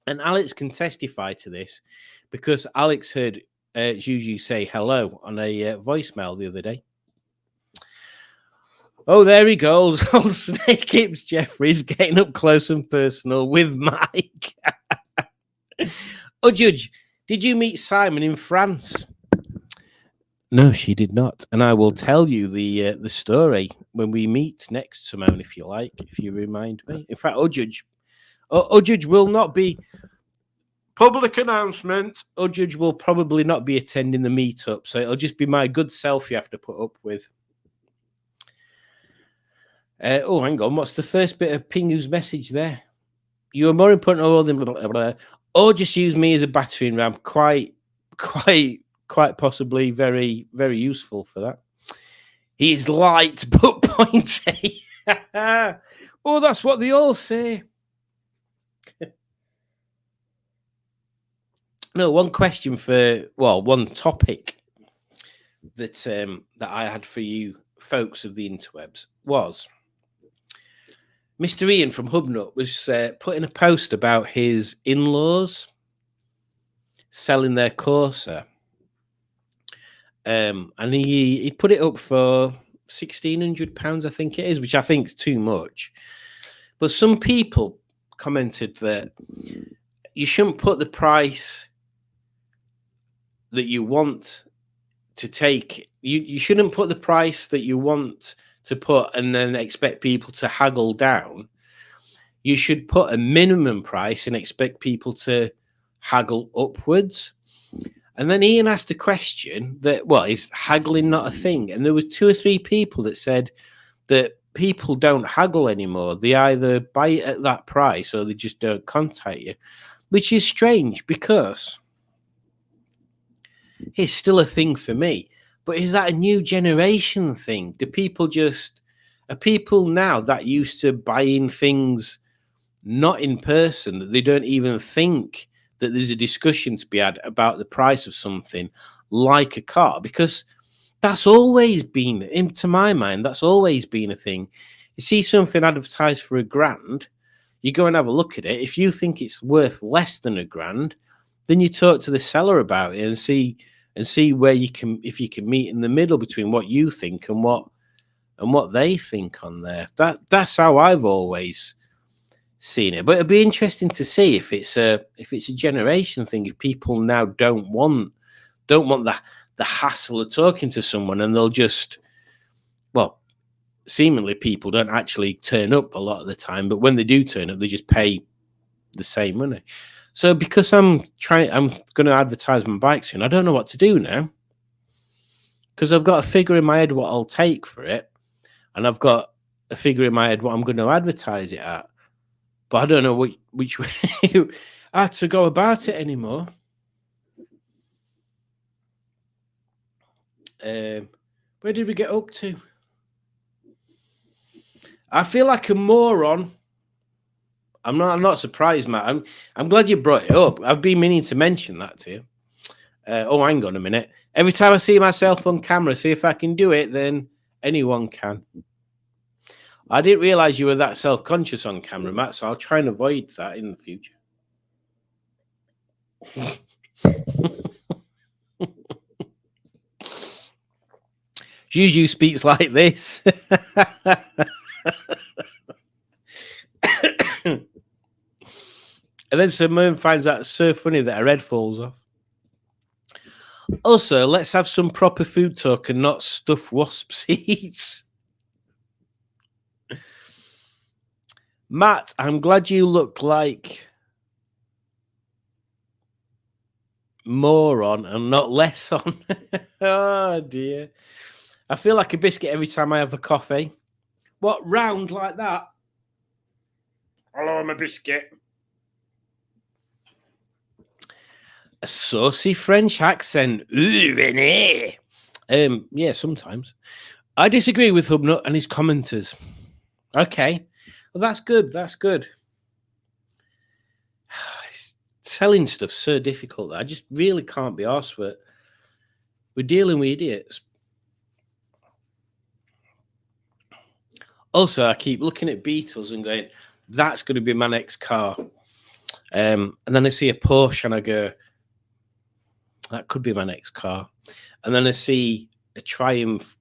And Alex can testify to this because Alex heard Juju say hello on a voicemail the other day. Oh, there he goes. Old Snake Hips Jeffries getting up close and personal with Mike. Oh, Judge, did you meet Simon in France? No, she did not. And I will tell you the story when we meet next, Simone, if you like, if you remind me. In fact, Judge will not be... Public announcement. Judge will probably not be attending the meetup, so it'll just be my good self you have to put up with. Hang on. What's the first bit of Pingu's message there? You are more important all than blah, blah, blah. Or just use me as a battering ram. Quite possibly very, very useful for that. He is light but pointy. Oh, that's what they all say. No, one question one topic that I had for you folks of the interwebs was Mr. Ian from Hubnut was putting a post about his in-laws selling their Corsa. And he put it up for £1,600, I think it is, which I think is too much. But some people commented that you shouldn't put the price that you want to take. You shouldn't put the price that you want to put and then expect people to haggle down. You should put a minimum price and expect people to haggle upwards. And then Ian asked a question that, is haggling not a thing? And there were 2 or 3 people that said that people don't haggle anymore. They either buy it at that price or they just don't contact you, which is strange because it's still a thing for me. But is that a new generation thing? Are people now that used to buying things not in person, that they don't even think that there's a discussion to be had about the price of something like a car? Because that's always been, to my mind, that's always been a thing. You see something advertised for £1,000, you go and have a look at it. If you think it's worth less than £1,000, then you talk to the seller about it and see and see where you can, if you can meet in the middle between what you think and what they think on there. That's how I've always seen it. But it'd be interesting to see if it's a generation thing, if people now don't want the hassle of talking to someone, and they'll just, well, seemingly people don't actually turn up a lot of the time, but when they do turn up, they just pay the same money. So because I'm going to advertise my bike soon, I don't know what to do now, because I've got a figure in my head what I'll take for it, and I've got a figure in my head what I'm going to advertise it at, but I don't know which way I had to go about it anymore. Where did we get up to? I feel like a moron. I'm not surprised, Matt. I'm glad you brought it up. I've been meaning to mention that to you. Oh, hang on a minute. Every time I see myself on camera, see if I can do it, then anyone can. I didn't realize you were that self-conscious on camera, Matt, so I'll try and avoid that in the future. Juju speaks like this. And then Simone finds that so funny that her head falls off. Also, let's have some proper food talk and not stuff wasp seeds. Matt, I'm glad you look like more on and not less on. Oh, dear. I feel like a biscuit every time I have a coffee. What, round like that? Hello, I'm a biscuit. A saucy French accent. Ooh, René. Yeah, sometimes. I disagree with Hubnut and his commenters. Okay. Well, that's good. That's good. Selling stuff's so difficult. I just really can't be arsed with it. We're dealing with idiots. Also, I keep looking at Beetles and going, that's going to be my next car. And then I see a Porsche and I go, that could be my next car. And then I see a Triumph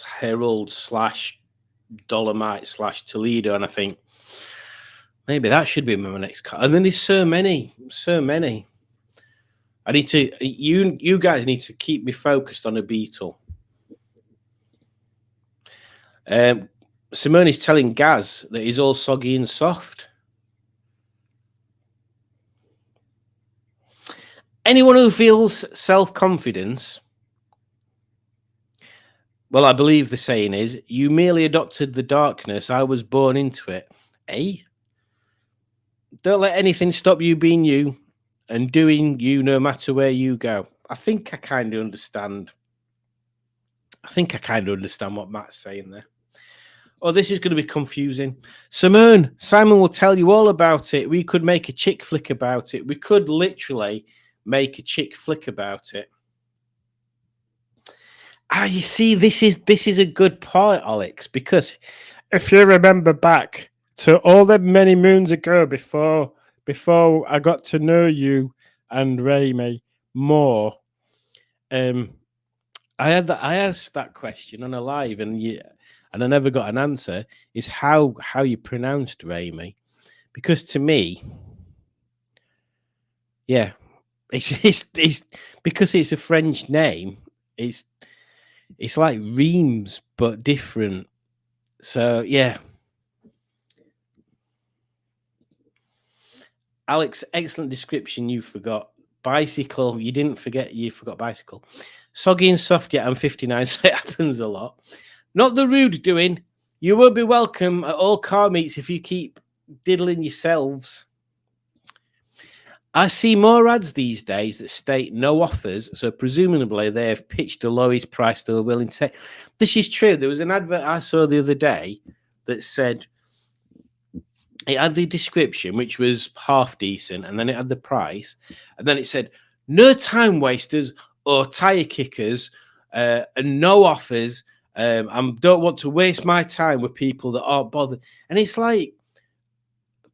Herald / Dolomite / Toledo, and I think maybe that should be my next car. And then there's so many. I need to. You guys need to keep me focused on a Beetle. Simone is telling Gaz that he's all soggy and soft. Anyone who feels self-confidence, well, I believe the saying is, you merely adopted the darkness, I was born into it. Eh? Don't let anything stop you being you and doing you no matter where you go. I think I kind of understand. What Matt's saying there. Oh, this is going to be confusing. Simone, Simon will tell you all about it. We could make a chick flick about it. We could literally make a chick flick about it. You see, this is a good point, Alex, because if you remember back to all the many moons ago before I got to know you and Raimi more, I asked that question on a live, and I never got an answer. Is how you pronounced Raimi, because to me, yeah. It's because it's a French name. It's like Reims but different. So yeah. Alex, excellent description. You forgot bicycle. You didn't forget. You forgot bicycle. Soggy and soft. Yeah, I'm 59, so it happens a lot. Not the rude doing. You won't be welcome at all car meets if you keep diddling yourselves. I see more ads these days that state no offers, so presumably they have pitched the lowest price they were willing to take. This is true. There was an advert I saw the other day that said it had the description, which was half decent, and then it had the price, and then it said no time wasters or tire kickers, and no offers. I don't want to waste my time with people that aren't bothered. And it's like,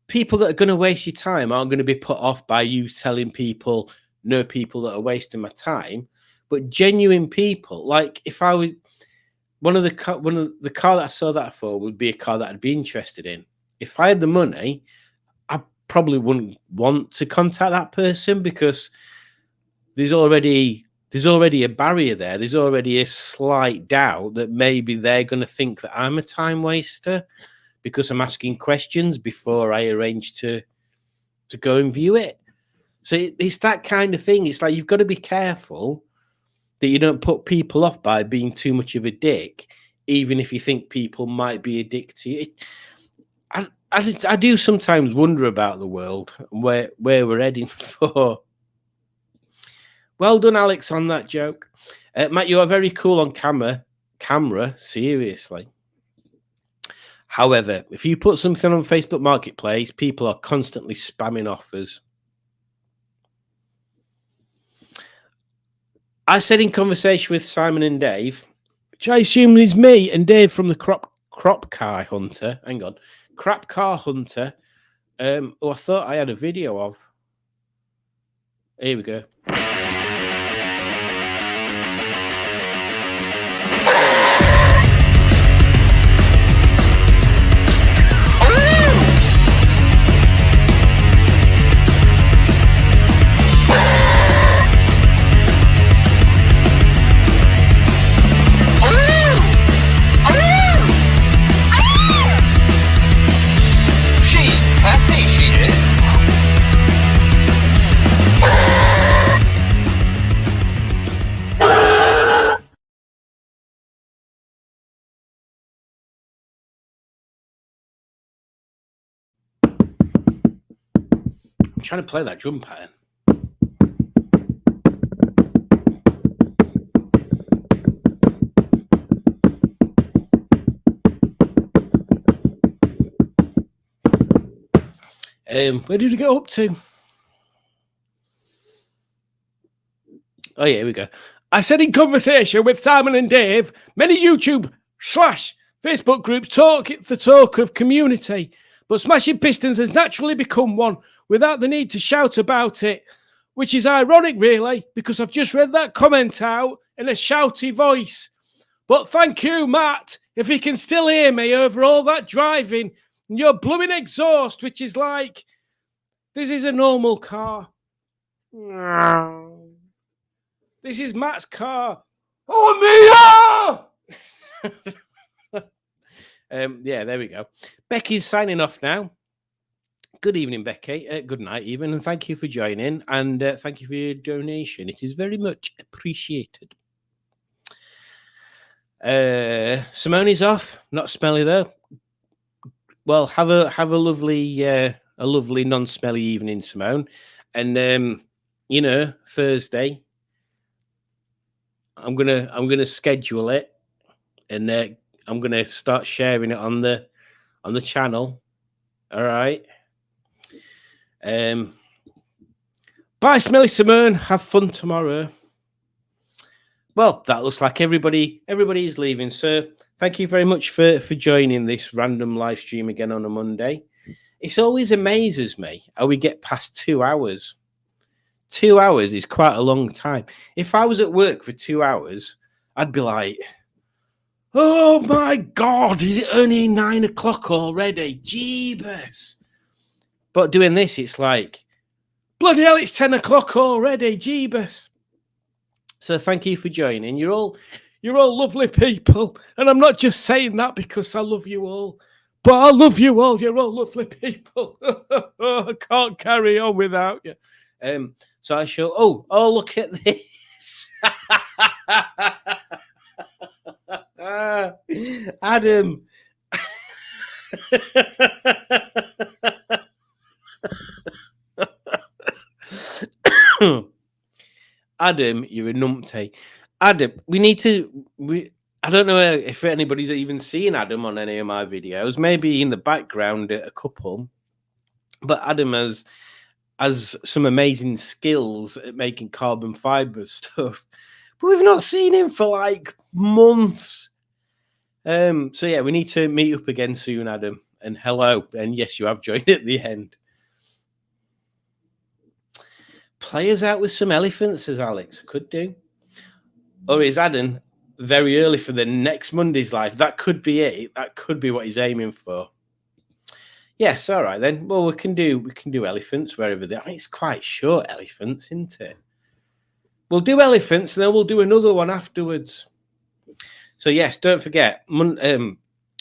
people that are going to waste your time aren't going to be put off by you telling people know people that are wasting my time, but genuine people. Like if I was one of the car that I saw that for would be a car that I'd be interested in. If I had the money, I probably wouldn't want to contact that person because there's already a barrier there. There's already a slight doubt that maybe they're going to think that I'm a time waster because I'm asking questions before I arrange to go and view it. So it's that kind of thing. It's like you've got to be careful that you don't put people off by being too much of a dick, even if you think people might be a dick to you. I do sometimes wonder about the world and where we're heading for. Well done, Alex, on that joke. Matt, you are very cool on camera. Seriously. However, if you put something on Facebook Marketplace, people are constantly spamming offers. I said in conversation with Simon and Dave, which I assume is me and Dave from the Crap Car Hunter, who I thought I had a video of. Here we go. I'm trying to play that drum pattern. Where did we get up to? Oh, yeah, here we go. I said in conversation with Simon and Dave, many YouTube/Facebook groups talk the talk of community, but Smashing Pistons has naturally become one without the need to shout about it, which is ironic, really, because I've just read that comment out in a shouty voice. But thank you, Matt, if he can still hear me over all that driving and your blooming exhaust, which is like, this is a normal car. This is Matt's car. Oh, Mia! Yeah, there we go. Becky's signing off now. Good evening, Becky. Good night, even, and thank you for joining. And thank you for your donation. It is very much appreciated. Simone's off. Not smelly though. Well, have a lovely non-smelly evening, Simone. And Thursday, I'm gonna schedule it, and I'm gonna start sharing it on the channel. All right. Bye, Smelly Simone. Have fun tomorrow. Well, that looks like everybody is leaving. So thank you very much for joining this random live stream again on a Monday. It always amazes me how we get past 2 hours. 2 hours is quite a long time. If I was at work for 2 hours, I'd be like, oh my God, is it only 9 o'clock already? Jeebus. But doing this, it's like, bloody hell, it's 10 o'clock already. Jeebus. So thank you for joining. You're all lovely people. And I'm not just saying that because I love you all, but I love you all. You're all lovely people. I can't carry on without you. So I shall, oh, look at this. Adam. Adam, you're a numpty. Adam, I don't know if anybody's even seen Adam on any of my videos. Maybe in the background, a couple. But Adam has some amazing skills at making carbon fiber stuff. But we've not seen him for like months. So yeah, we need to meet up again soon, Adam. And hello. And yes, you have joined at the end. play us out with some elephants, says Alex. Could do. Or is Adam very early for the next Monday's live? That could be it. That could be what he's aiming for. Yes, all right then. Well, we can do elephants wherever they are. It's quite short elephants, isn't it? We'll do elephants, and then we'll do another one afterwards. So yes, don't forget,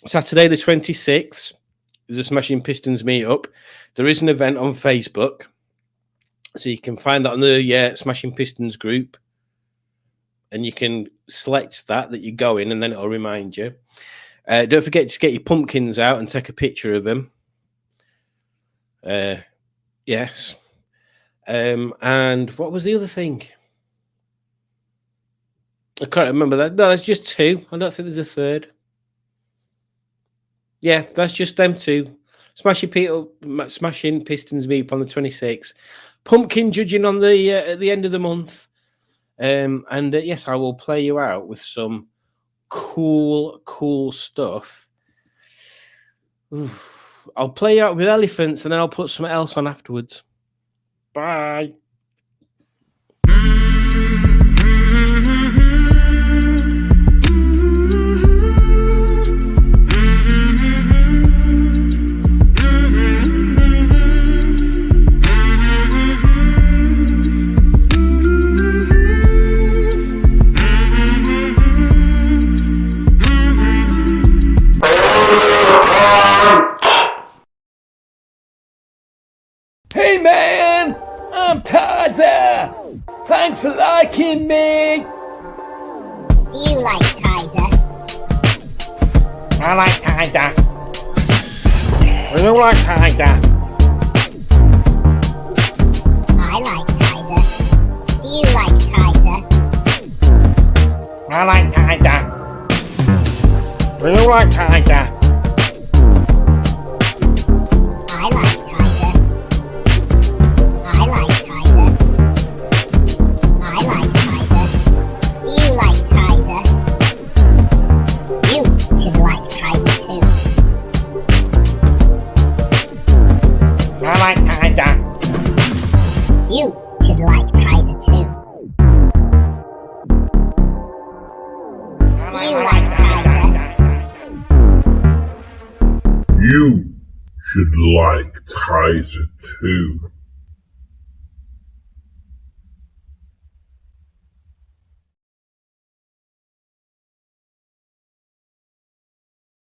Saturday the 26th is a Smashing Pistons meetup. There is an event on Facebook, so you can find that on the Smashing Pistons group, and you can select that you go in, and then it'll remind you. Don't forget to get your pumpkins out and take a picture of them. Yes. And what was the other thing? I can't remember that. No, that's just two. I don't think there's a third. Yeah, that's just them two. Smashing Pistons meet on the 26th. Pumpkin judging on the at the end of the month. And yes, I will play you out with some cool stuff. Oof. I'll play you out with elephants, and then I'll put something else on afterwards. Bye. Hey man, I'm Kaiser. Thanks for liking me. Do you like Kaiser? I like Kaiser. I don't like Kaiser. I like Kaiser. Do you like Kaiser? I like Kaiser. I don't like Kaiser. I like Kaiser. I like Kaiser. I like Kaiser. Do you like Kaiser? You should like Kaiser too. I like Kaiser. You should like Kaiser too. Do you like Kaiser? You should like Kaiser too.